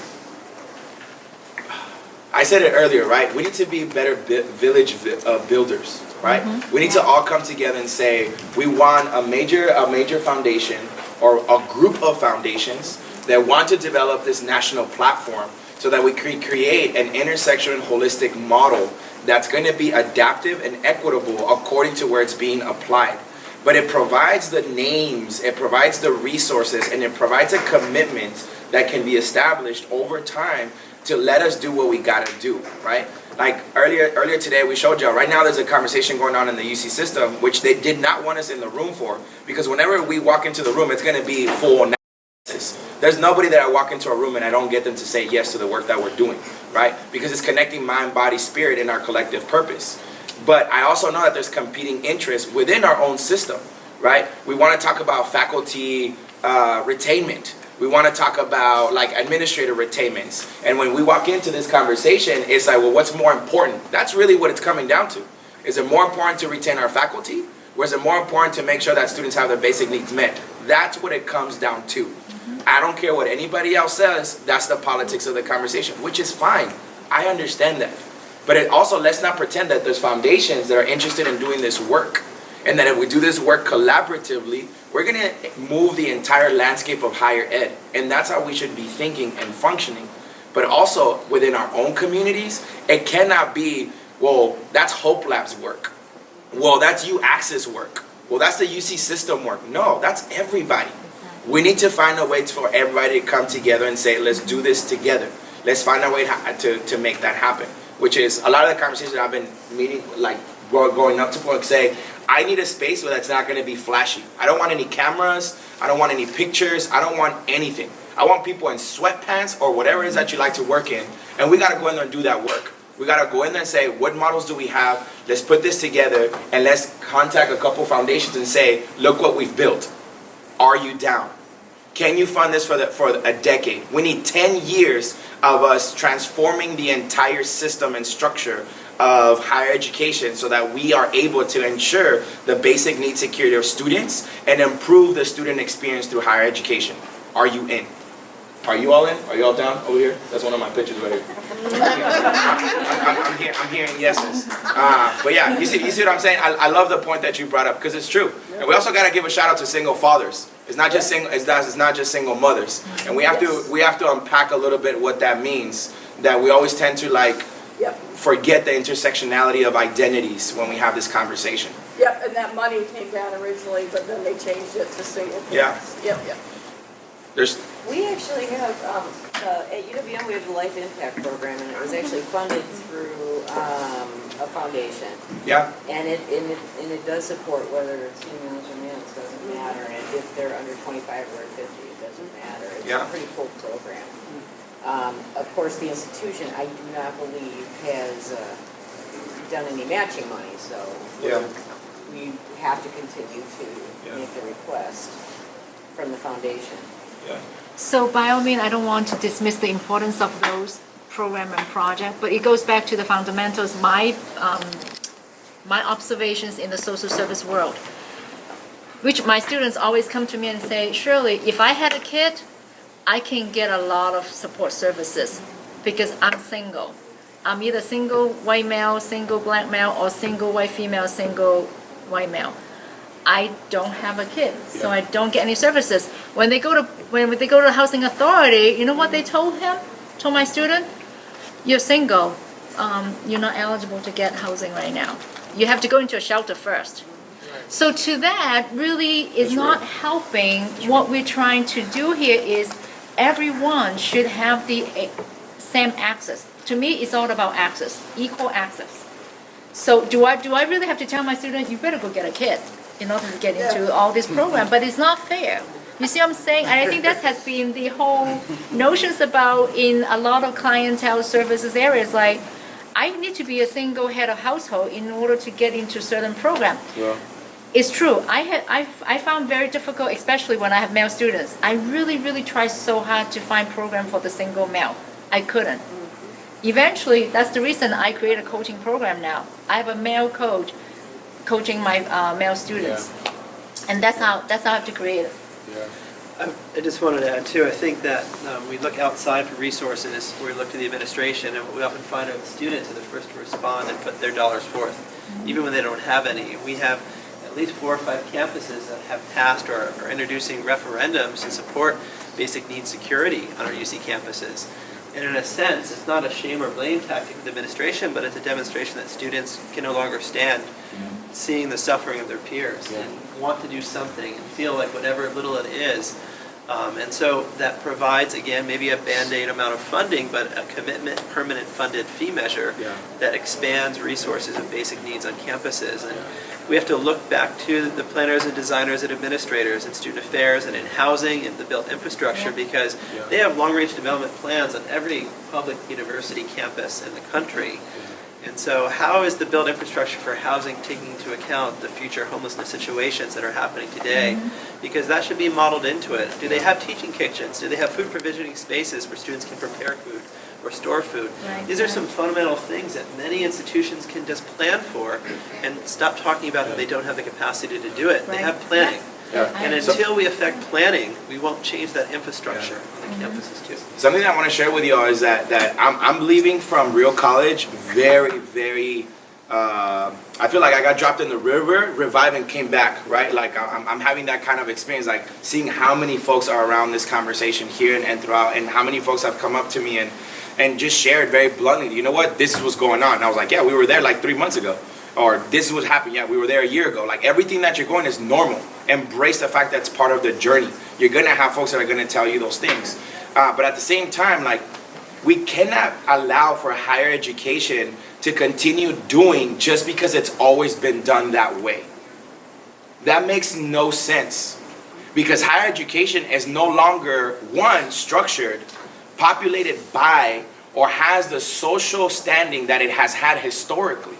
I said it earlier, right? We need to be better village builders, right? We need to all come together and say we want a major foundation or a group of foundations that want to develop this national platform so that we create an intersectional and holistic model that's going to be adaptive and equitable according to where it's being applied. But it provides the names, it provides the resources, and it provides a commitment that can be established over time to let us do what we gotta do, right? Like earlier today, we showed y'all, right now there's a conversation going on in the UC system, which they did not want us in the room for, because whenever we walk into the room, it's gonna be full analysis. There's nobody that I walk into a room and I don't get them to say yes to the work that we're doing, right? Because it's connecting mind, body, spirit in our collective purpose. But I also know that there's competing interests within our own system, right? We wanna talk about faculty retainment. We want to talk about like administrative retainments. And when we walk into this conversation, it's like, well, what's more important? That's really what it's coming down to. Is it more important to retain our faculty? Or is it more important to make sure that students have their basic needs met? That's what it comes down to. I don't care what anybody else says, that's the politics of the conversation, which is fine. I understand that. But it also, let's not pretend that there's foundations that are interested in doing this work. And that if we do this work collaboratively, we're going to move the entire landscape of higher ed. And that's how we should be thinking and functioning. But also within our own communities, it cannot be, well, that's Hope Lab's work. Well, that's UAccess work. Well, that's the UC system work. No, that's everybody. We need to find a way for everybody to come together and say, let's do this together. Let's find a way to make that happen. Which is a lot of the conversations that I've been meeting, like going up to folks say, I need a space where that's not going to be flashy. I don't want any cameras. I don't want any pictures. I don't want anything. I want people in sweatpants or whatever it is that you like to work in. And we got to go in there and do that work. We got to go in there and say, what models do we have? Let's put this together and let's contact a couple foundations and say, look what we've built. Are you down? Can you fund this for a decade? We need 10 years of us transforming the entire system and structure of higher education so that we are able to ensure the basic need security of students and improve the student experience through higher education. Are you in? Are you all in? Are you all down over here? That's one of my pictures right here. I'm hearing yeses. But yeah, you see what I'm saying? I love the point that you brought up because it's true. And we also got to give a shout out to single fathers. It's not just single mothers. And we have to unpack a little bit what that means. That we always tend to forget the intersectionality of identities when we have this conversation. Yep, and that money came down originally, but then they changed it to single Yeah. parents. Yep, yep. There's, We actually have, at UWM, we have the Life Impact Program, and it was actually funded through a foundation. yeah, And it does support whether it's females or males, doesn't matter, and if they're under 25 or 50, it doesn't matter. It's Yeah. a pretty cool program. Of course, the institution, I do not believe, has done any matching money, so Yeah. we have to continue Yeah. to make the request from the foundation. yeah. So by all means, I don't want to dismiss the importance of those program and project, but it goes back to the fundamentals, my observations in the social service world, which my students always come to me and say, Shirley, if I had a kid, I can get a lot of support services because I'm single. I'm either single white male, single black male, or single white female, single white male. I don't have a kid, so I don't get any services. When they go to the housing authority, you know what they told my student? You're single, you're not eligible to get housing right now. You have to go into a shelter first. So to that really is not helping. What we're trying to do here is everyone should have the same access. To me, it's all about access, equal access. So do I really have to tell my student, you better go get a kid in order to get into all this program? But it's not fair. You see what I'm saying? And I think that has been the whole notions about in a lot of clientele services areas, like I need to be a single head of household in order to get into certain program. Yeah. It's true. I found very difficult, especially when I have male students. I really tried so hard to find program for the single male. I couldn't. Eventually, that's the reason I create a coaching program now. I have a male coach coaching my male students, and that's how I have to create it. I just wanted to add too, I think that we look outside for resources, we look to the administration, and we often find that the students are the first to respond and put their dollars forth, even when they don't have any. We have at least 4 or 5 campuses that have passed or are introducing referendums to support basic needs security on our UC campuses. And in a sense, it's not a shame or blame tactic of the administration, but it's a demonstration that students can no longer stand seeing the suffering of their peers and want to do something and feel like whatever little it is. And so that provides, again, maybe a Band-Aid amount of funding, but a commitment, permanent funded fee measure that expands resources and basic needs on campuses. And we have to look back to the planners and designers and administrators in student affairs and in housing and the built infrastructure because they have long-range development plans on every public university campus in the country. And so how is the built infrastructure for housing taking into account the future homelessness situations that are happening today? Because that should be modeled into it. Do they have teaching kitchens? Do they have food provisioning spaces where students can prepare food or store food? Right. These are some fundamental things that many institutions can just plan for and stop talking about that they don't have the capacity to do it. They have planning. And until we affect planning, we won't change that infrastructure on the campuses too. Something that I want to share with you all is that I'm leaving from Real College very, I feel like I got dropped in the river, revived and came back, right? Like I'm having that kind of experience, like seeing how many folks are around this conversation here and throughout, and how many folks have come up to me and just shared very bluntly, you know what, this is what's going on. And I was like, yeah, we were there like 3 months ago. Or this is what happened, yeah, we were there a year ago. Like everything that you're going is normal. Embrace the fact that it's part of the journey. You're gonna have folks that are gonna tell you those things. But at the same time, like, we cannot allow for higher education to continue doing just because it's always been done that way. That makes no sense. Because higher education is no longer, one, structured, populated by, or has the social standing that it has had historically.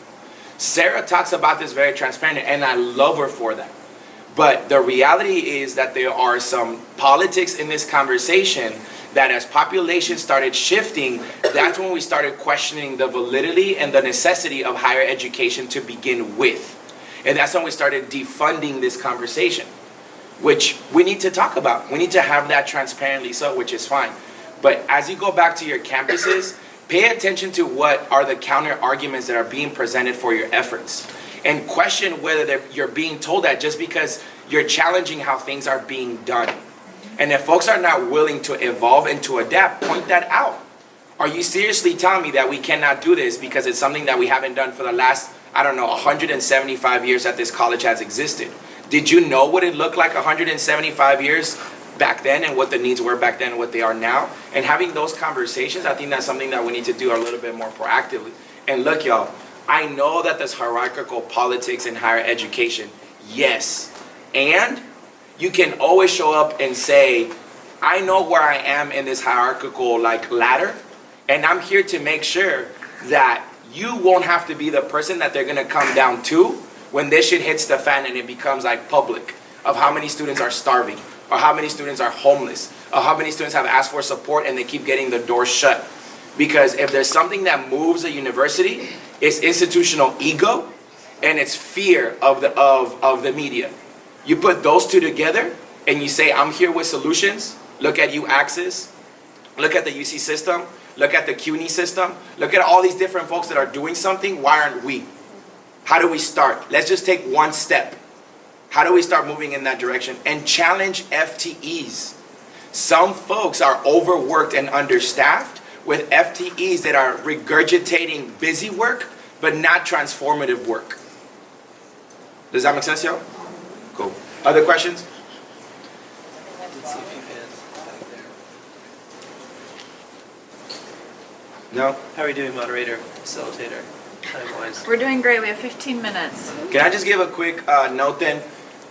Sarah talks about this very transparently, and I love her for that. But the reality is that there are some politics in this conversation that as population started shifting, that's when we started questioning the validity and the necessity of higher education to begin with. And that's when we started defunding this conversation, which we need to talk about. We need to have that transparently so, which is fine. But as you go back to your campuses, pay attention to what are the counter arguments that are being presented for your efforts. And question whether you're being told that just because you're challenging how things are being done. And if folks are not willing to evolve and to adapt, point that out. Are you seriously telling me that we cannot do this because it's something that we haven't done for the last, I don't know, 175 years that this college has existed. Did you know what it looked like 175 years back then and what the needs were back then and what they are now? And having those conversations, I think that's something that we need to do a little bit more proactively. And look, y'all, I know that there's hierarchical politics in higher education. Yes. And you can always show up and say, I know where I am in this hierarchical ladder, and I'm here to make sure that you won't have to be the person that they're gonna come down to when this shit hits the fan and it becomes public of how many students are starving, or how many students are homeless, or how many students have asked for support and they keep getting the door shut. Because if there's something that moves a university, it's institutional ego and it's fear of the media. You put those two together and you say, I'm here with solutions. Look at UAccess, look at the UC system, look at the CUNY system, look at all these different folks that are doing something. Why aren't we? How do we start? Let's just take one step. How do we start moving in that direction? And challenge FTEs. Some folks are overworked and understaffed with FTEs that are regurgitating busy work, but not transformative work. Does that make sense, y'all? Cool. Other questions? Let's see a few hands back there. No? How are we doing, moderator, facilitator, time-wise? We're doing great. We have 15 minutes. Can I just give a quick note then?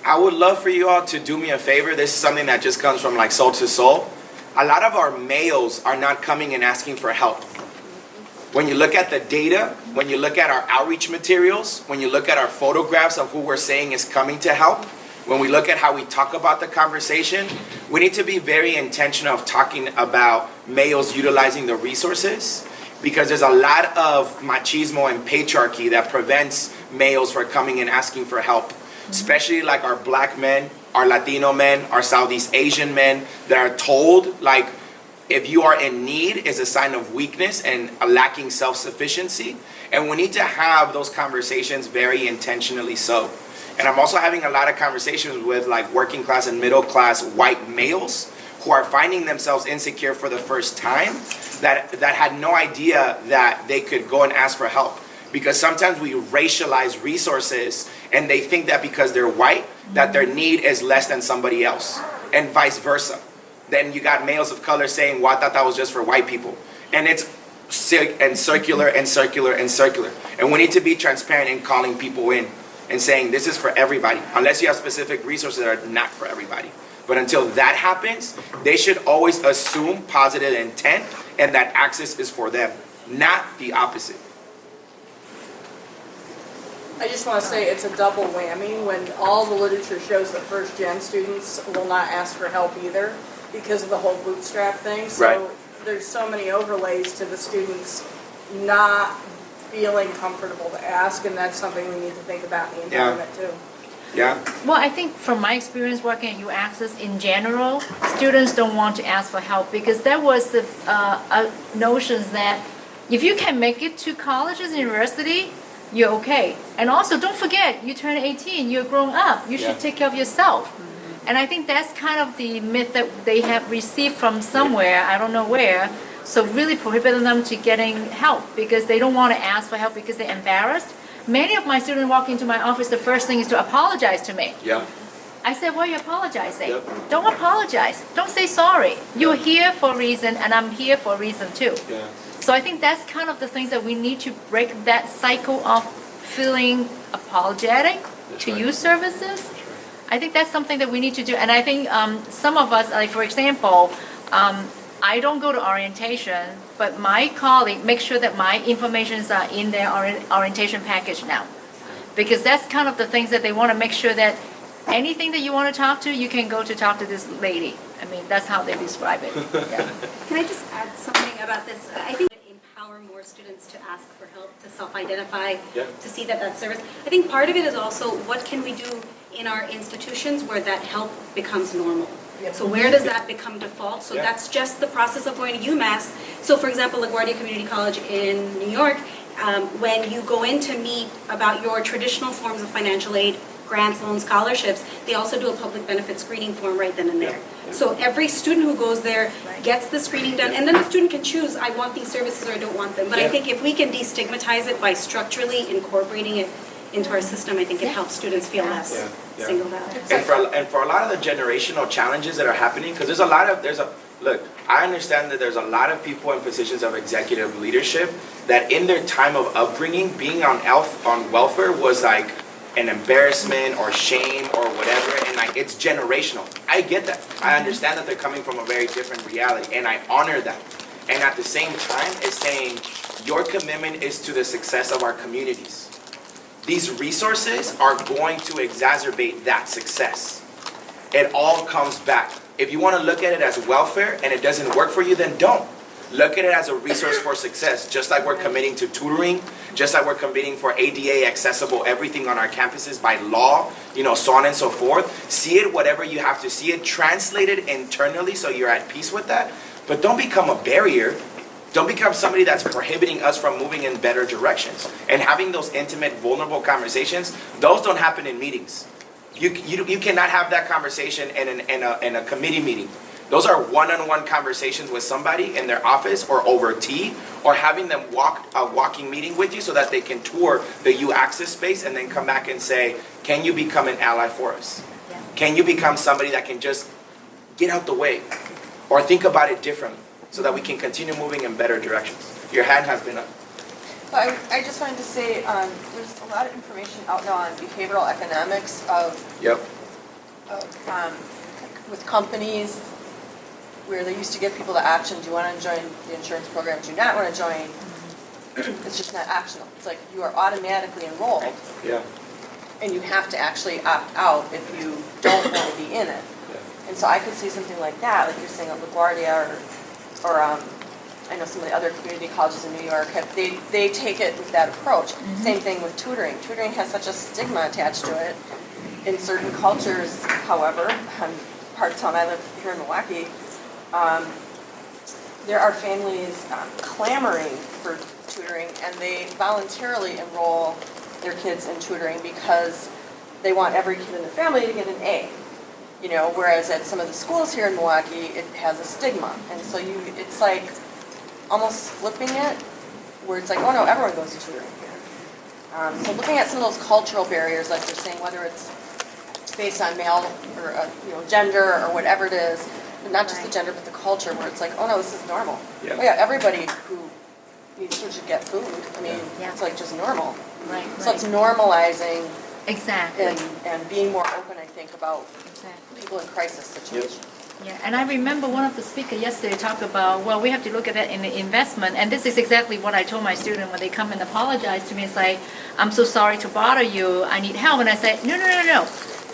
I would love for you all to do me a favor. This is something that just comes from soul to soul. A lot of our males are not coming and asking for help. When you look at the data, when you look at our outreach materials, when you look at our photographs of who we're saying is coming to help, when we look at how we talk about the conversation, we need to be very intentional of talking about males utilizing the resources, because there's a lot of machismo and patriarchy that prevents males from coming and asking for help, especially our black men, our Latino men, our Southeast Asian men that are told if you are in need is a sign of weakness and a lacking self-sufficiency. And we need to have those conversations very intentionally so. And I'm also having a lot of conversations with working class and middle class white males who are finding themselves insecure for the first time, that had no idea that they could go and ask for help. Because sometimes we racialize resources and they think that because they're white, that their need is less than somebody else, and vice versa. Then you got males of color saying, well, I thought that was just for white people. And it's circular and circular and circular. And we need to be transparent in calling people in and saying this is for everybody, unless you have specific resources that are not for everybody. But until that happens, they should always assume positive intent and that access is for them, not the opposite. I just want to say it's a double whammy when all the literature shows that first gen students will not ask for help either because of the whole bootstrap thing. So Right. There's so many overlays to the students not feeling comfortable to ask, and that's something we need to think about in the environment too. Yeah? Well, I think from my experience working at UAccess in general, students don't want to ask for help because there was the notions that if you can make it to colleges and university, you're okay. And also, don't forget, you turn 18, you're grown up, you should take care of yourself. And I think that's kind of the myth that they have received from somewhere, I don't know where. So really prohibiting them to getting help because they don't want to ask for help because they're embarrassed. Many of my students walk into my office, the first thing is to apologize to me. Yeah. I said, what are you apologizing? Yep. Don't apologize. Don't say sorry. You're here for a reason, and I'm here for a reason too. Yeah. So I think that's kind of the things that we need to break that cycle of feeling apologetic to use services. I think that's something that we need to do. And I think some of us, for example, I don't go to orientation, but my colleague makes sure that my informations are in their orientation package now. Because that's kind of the things that they want to make sure that anything that you want to talk to, you can go to talk to this lady. I mean, that's how they describe it. Yeah. Can I just add something about this? I think empower more students to ask for help, to self-identify, to see that service. I think part of it is also what can we do in our institutions where that help becomes normal. So where does that become default? So that's just the process of going to UMass. So for example, LaGuardia Community College in New York, when you go in to meet about your traditional forms of financial aid, grants, loans, scholarships, they also do a public benefit screening form right then and there. So every student who goes there gets the screening done, and then the student can choose, I want these services or I don't want them. But I think if we can destigmatize it by structurally incorporating it into our system, I think it helps students feel less singled out. And for a lot of the generational challenges that are happening, because look, I understand that there's a lot of people in positions of executive leadership that in their time of upbringing, being on welfare was like an embarrassment or shame or whatever, and like it's generational. I get that. I understand that they're coming from a very different reality, and I honor that. And at the same time, it's saying your commitment is to the success of our communities. These resources are going to exacerbate that success. It all comes back. If you want to look at it as welfare and it doesn't work for you, then don't. Look at it as a resource for success, just like we're committing to tutoring, just like we're committing for ADA accessible everything on our campuses by law, so on and so forth. See it whatever you have to see it, translate it internally so you're at peace with that, but don't become a barrier. Don't become somebody that's prohibiting us from moving in better directions. And having those intimate, vulnerable conversations, those don't happen in meetings. You cannot have that conversation in a committee meeting. Those are one-on-one conversations with somebody in their office or over tea, or having them walk a walking meeting with you so that they can tour the U-Access space and then come back and say, can you become an ally for us? Yeah. Can you become somebody that can just get out the way or think about it differently so that we can continue moving in better directions? Your hand has been up. I just wanted to say, there's a lot of information out now on behavioral economics with companies where they used to give people the option, do you want to join the insurance program, do you not want to join? It's just not optional. It's like you are automatically enrolled. Yeah. And you have to actually opt out if you don't want to be in it. Yeah. And so I could see something like that, like you're saying at LaGuardia or I know some of the other community colleges in New York, they take it with that approach. Mm-hmm. Same thing with tutoring. Tutoring has such a stigma attached to it. In certain cultures, however, part of town I live here in Milwaukee, there are families clamoring for tutoring, and they voluntarily enroll their kids in tutoring because they want every kid in the family to get an A. Whereas at some of the schools here in Milwaukee, it has a stigma, and so it's like almost flipping it, where it's like, oh no, everyone goes to tutoring here. So looking at some of those cultural barriers, like you're saying, whether it's based on male or gender or whatever it is, but not just the gender but the culture, where it's like, oh no, this is normal. Yeah. Oh yeah, everybody who needs food should get food. I mean, it's like just normal. Right. So it's normalizing Exactly. and being more open, I think, about people in crisis situations. Yeah, and I remember one of the speakers yesterday talked about, well, we have to look at that in the investment, and this is exactly what I told my student when they come and apologize to me. It's like, I'm so sorry to bother you, I need help. And I said, no.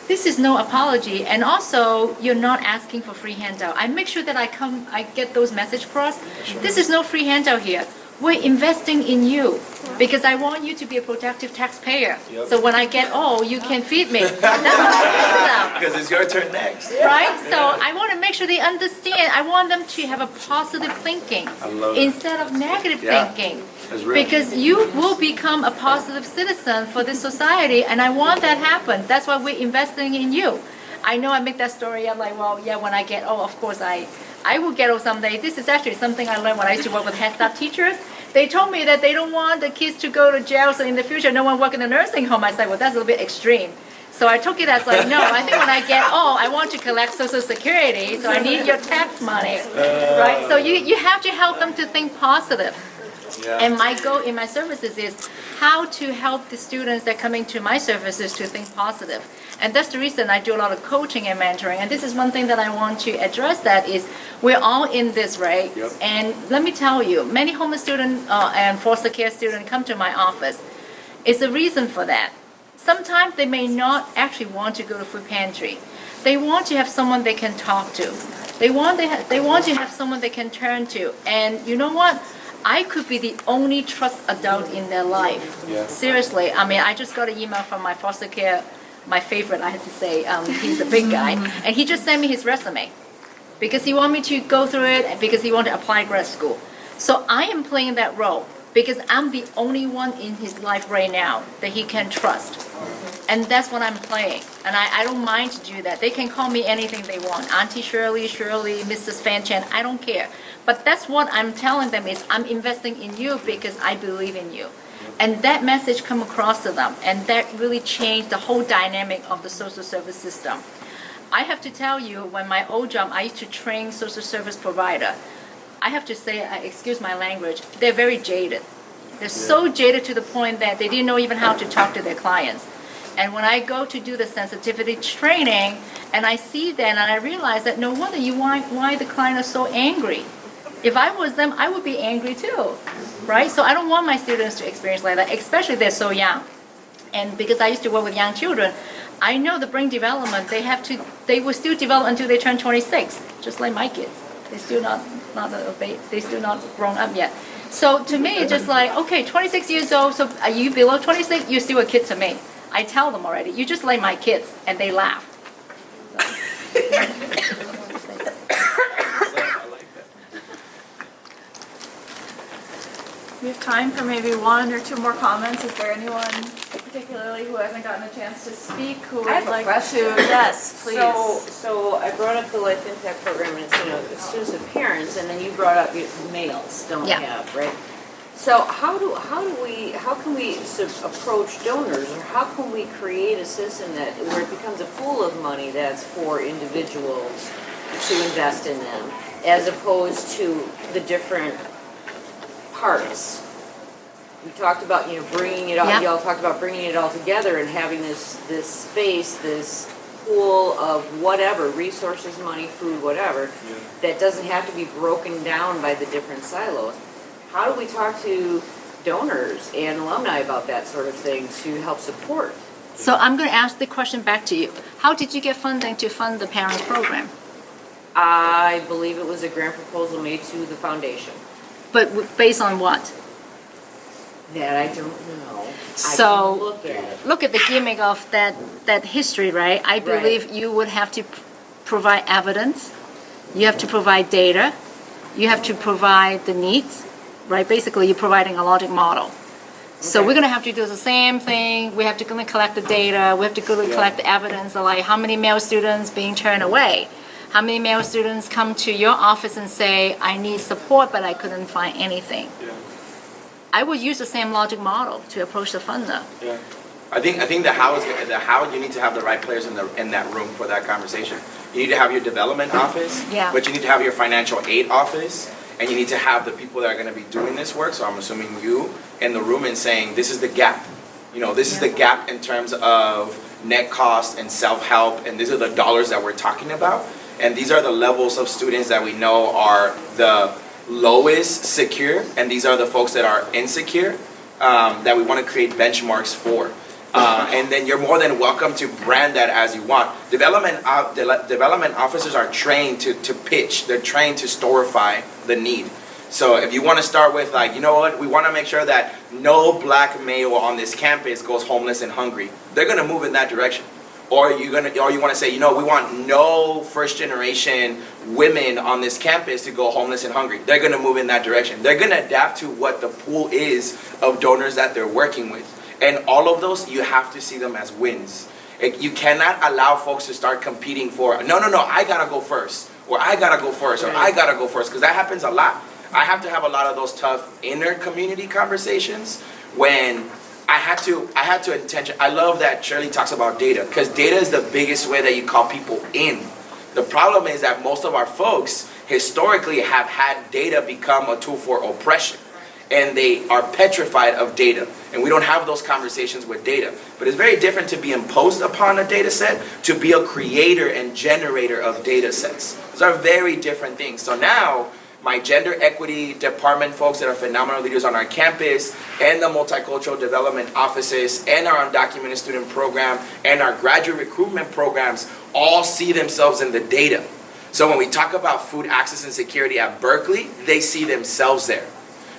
This is no apology, and also you're not asking for free handout. I make sure that I get those message across. Sure. This is no free handout here. We're investing in you because I want you to be a productive taxpayer. Yep. So when I get old, you can feed me. That's what I say to them. Because it's your turn next. Right? So I want to make sure they understand. I want them to have a positive thinking instead of negative thinking. Because you will become a positive citizen for this society, and I want that happen. That's why we're investing in you. I know I make that story up like, well, yeah, when I get old, of course I will get old someday. This is actually something I learned when I used to work with Head Start teachers. They told me that they don't want the kids to go to jail, so in the future no one work in a nursing home. I said, well, that's a little bit extreme. So I took it as like, no, I think when I get old, I want to collect Social Security, so I need your tax money, right? So you have to help them to think positive. Yeah. And my goal in my services is how to help the students that come into my services to think positive. And that's the reason I do a lot of coaching and mentoring. And this is one thing that I want to address, that is we're all in this, right? Yep. And let me tell you, many homeless students and foster care students come to my office. It's a reason for that. Sometimes they may not actually want to go to food pantry. They want to have someone they can talk to. They want to have someone they can turn to. And you know what? I could be the only trust adult in their life. Yeah. Seriously. I mean, I just got an email from my foster care, my favorite, I have to say. He's a big guy. And he just sent me his resume because he wanted me to go through it and because he wanted to apply grad school. So I am playing that role. because I'm the only one in his life right now that he can trust. And that's what I'm playing. And I don't mind to do that. They can call me anything they want. Auntie Shirley, Mrs. Fan Chan, I don't care. But that's what I'm telling them is I'm investing in you because I believe in you. And that message come across to them. And that really changed the whole dynamic of the social service system. I have to tell you, when my old job, I used to train social service provider. I have to say, excuse my language, they're very jaded. They're so jaded to the point that they didn't know even how to talk to their clients. And when I go to do the sensitivity training, and I see that, and I realize that no wonder why the client is so angry. If I was them, I would be angry too, right? So I don't want my students to experience like that, especially they're so young. And because I used to work with young children, I know the brain development, they will still develop until they turn 26, just like my kids. They're still they're still not grown up yet. So to me, it's just like, okay, 26 years old, so are you below 26? You're still a kid to me. I tell them already, you just like my kids, and they laugh. We have time for maybe one or two more comments. Is there anyone particularly who hasn't gotten a chance to speak who would I have a like question. to? Yes, please. So I brought up the Life Impact Program, and it's, students and parents, and then you brought up males don't have, right? So how can we approach donors, or how can we create a system where it becomes a pool of money that's for individuals to invest in them, as opposed to the different parts? We talked about, bringing it all, y'all talked about bringing it all together and having this space, this pool of whatever, resources, money, food, whatever, that doesn't have to be broken down by the different silos. How do we talk to donors and alumni about that sort of thing to help support? So I'm going to ask the question back to you. How did you get funding to fund the parents program? I believe it was a grant proposal made to the foundation. But based on what? That I don't know. So I can look at it. look at the gimmick of that history, right? I believe you would have to provide evidence. You have to provide data. You have to provide the needs, right? Basically, you're providing a logic model. So we're going to have to do the same thing. We have to go and collect the data. We have to go and collect the evidence of like how many male students being turned away. How many male students come to your office and say, I need support, but I couldn't find anything? Yeah. I would use the same logic model to approach the funder. Yeah. I think the how you need to have the right players in that room for that conversation. You need to have your development office, but you need to have your financial aid office, and you need to have the people that are going to be doing this work. So I'm assuming you in the room and saying this is the gap. This is the gap in terms of net cost and self-help, and these are the dollars that we're talking about. And these are the levels of students that we know are the lowest secure, and these are the folks that are insecure, that we want to create benchmarks for. And then you're more than welcome to brand that as you want. Development officers are trained to pitch. They're trained to storify the need. So if you want to start with like, you know what, we want to make sure that no black male on this campus goes homeless and hungry. They're going to move in that direction. Or you want to say, we want no first generation women on this campus to go homeless and hungry. They're going to move in that direction. They're going to adapt to what the pool is of donors that they're working with. And all of those, you have to see them as wins. You cannot allow folks to start competing for, no, I got to go first. Or I got to go first. Or I got to go first. Because that happens a lot. I have to have a lot of those tough inner community conversations when I had to intention. I love that Shirley talks about data, because data is the biggest way that you call people in. The problem is that most of our folks historically have had data become a tool for oppression, and they are petrified of data, and we don't have those conversations with data. But it's very different to be imposed upon a data set to be a creator and generator of data sets. Those are very different things. So now my gender equity department folks that are phenomenal leaders on our campus, and the multicultural development offices, and our undocumented student program, and our graduate recruitment programs all see themselves in the data. So when we talk about food access and security at Berkeley, they see themselves there.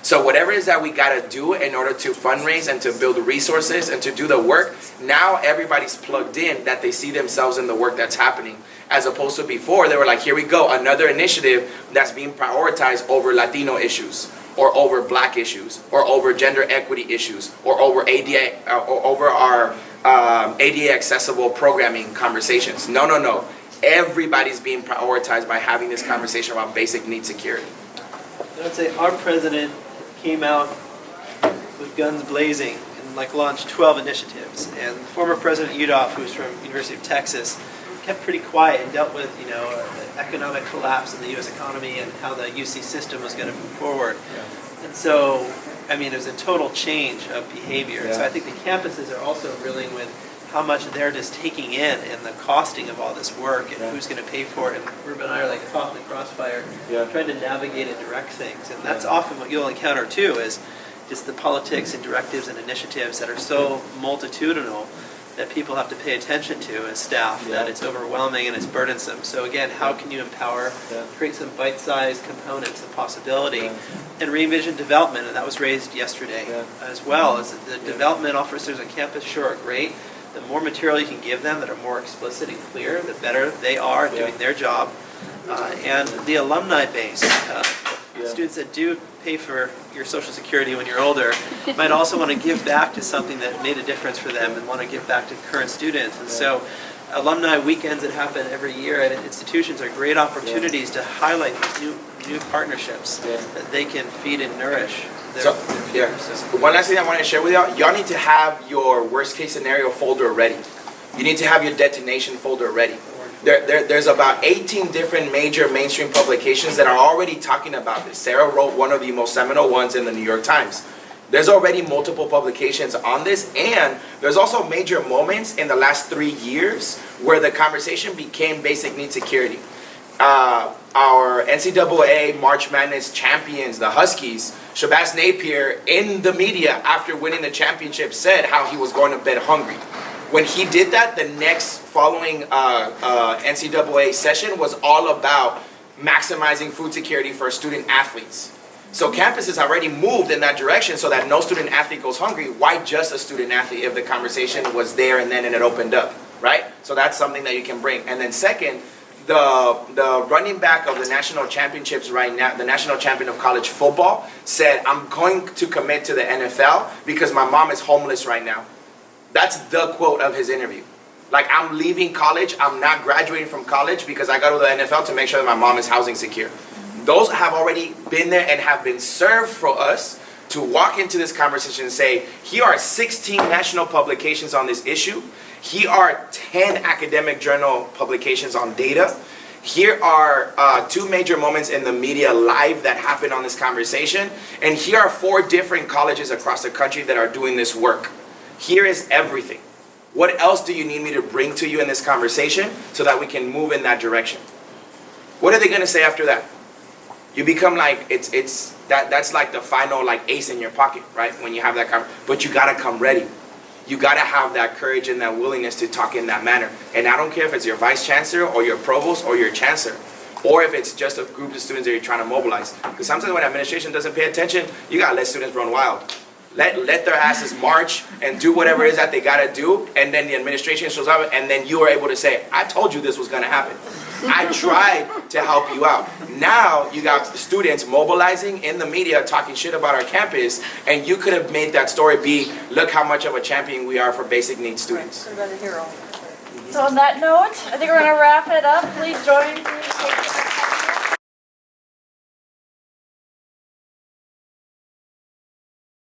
So whatever it is that we got to do in order to fundraise and to build resources and to do the work, now everybody's plugged in that they see themselves in the work that's happening. As opposed to before, they were like, here we go, another initiative that's being prioritized over Latino issues, or over black issues, or over gender equity issues, or over ADA, or over our ADA accessible programming conversations. No, no, no. Everybody's being prioritized by having this conversation about basic need security. I would say our president came out with guns blazing and launched 12 initiatives. And former President Udall, who's from University of Texas, kept pretty quiet and dealt with, the economic collapse in the U.S. economy and how the UC system was going to move forward. Yeah. And so, there's a total change of behavior. Yeah. So I think the campuses are also reeling with how much they're just taking in and the costing of all this work and who's going to pay for it. And Ruben and I are like caught in the crossfire, trying to navigate and direct things. And that's often what you'll encounter too, is just the politics and directives and initiatives that are so multitudinal that people have to pay attention to as staff, that it's overwhelming and it's burdensome. So again, how can you empower, create some bite-sized components of possibility, and re-envision development, and that was raised yesterday as well, as the development officers on campus sure are great. The more material you can give them that are more explicit and clear, the better they are at doing their job. And the alumni base, students that do pay for your Social Security when you're older, might also want to give back to something that made a difference for them and want to give back to current students. And so alumni weekends that happen every year at institutions are great opportunities to highlight these new partnerships that they can feed and nourish. So one last thing I want to share with y'all. Y'all need to have your worst case scenario folder ready. You need to have your detonation folder ready. There's about 18 different major mainstream publications that are already talking about this. Sarah wrote one of the most seminal ones in the New York Times. There's already multiple publications on this, and there's also major moments in the last 3 years where the conversation became basic need security. Our NCAA March Madness champions, the Huskies, Shabazz Napier, in the media after winning the championship said how he was going to bed hungry. When he did that, the next following NCAA session was all about maximizing food security for student athletes. So campuses already moved in that direction so that no student athlete goes hungry. Why just a student athlete if the conversation was there and then it opened up, right? So that's something that you can bring. And then second, the running back of the national championships right now, the national champion of college football, said, I'm going to commit to the NFL because my mom is homeless right now. That's the quote of his interview. Like, I'm leaving college, I'm not graduating from college because I got to the NFL to make sure that my mom is housing secure. Those have already been there and have been served for us to walk into this conversation and say, here are 16 national publications on this issue. Here are 10 academic journal publications on data. Here are 2 major moments in the media live that happened on this conversation. And here are 4 different colleges across the country that are doing this work. Here is everything. What else do you need me to bring to you in this conversation so that we can move in that direction? What are they going to say after that? You become like, that's like the final ace in your pocket, right? When you have that conversation. But you got to come ready. You got to have that courage and that willingness to talk in that manner. And I don't care if it's your vice chancellor or your provost or your chancellor, or if it's just a group of students that you're trying to mobilize. Because sometimes when administration doesn't pay attention, you got to let students run wild. Let their asses march and do whatever it is that they got to do, and then the administration shows up, and then you are able to say, I told you this was going to happen. I tried to help you out. Now you got students mobilizing in the media talking shit about our campus, and you could have made that story be, look how much of a champion we are for basic needs students. Could have been a hero. So on that note, I think we're going to wrap it up. Please join me.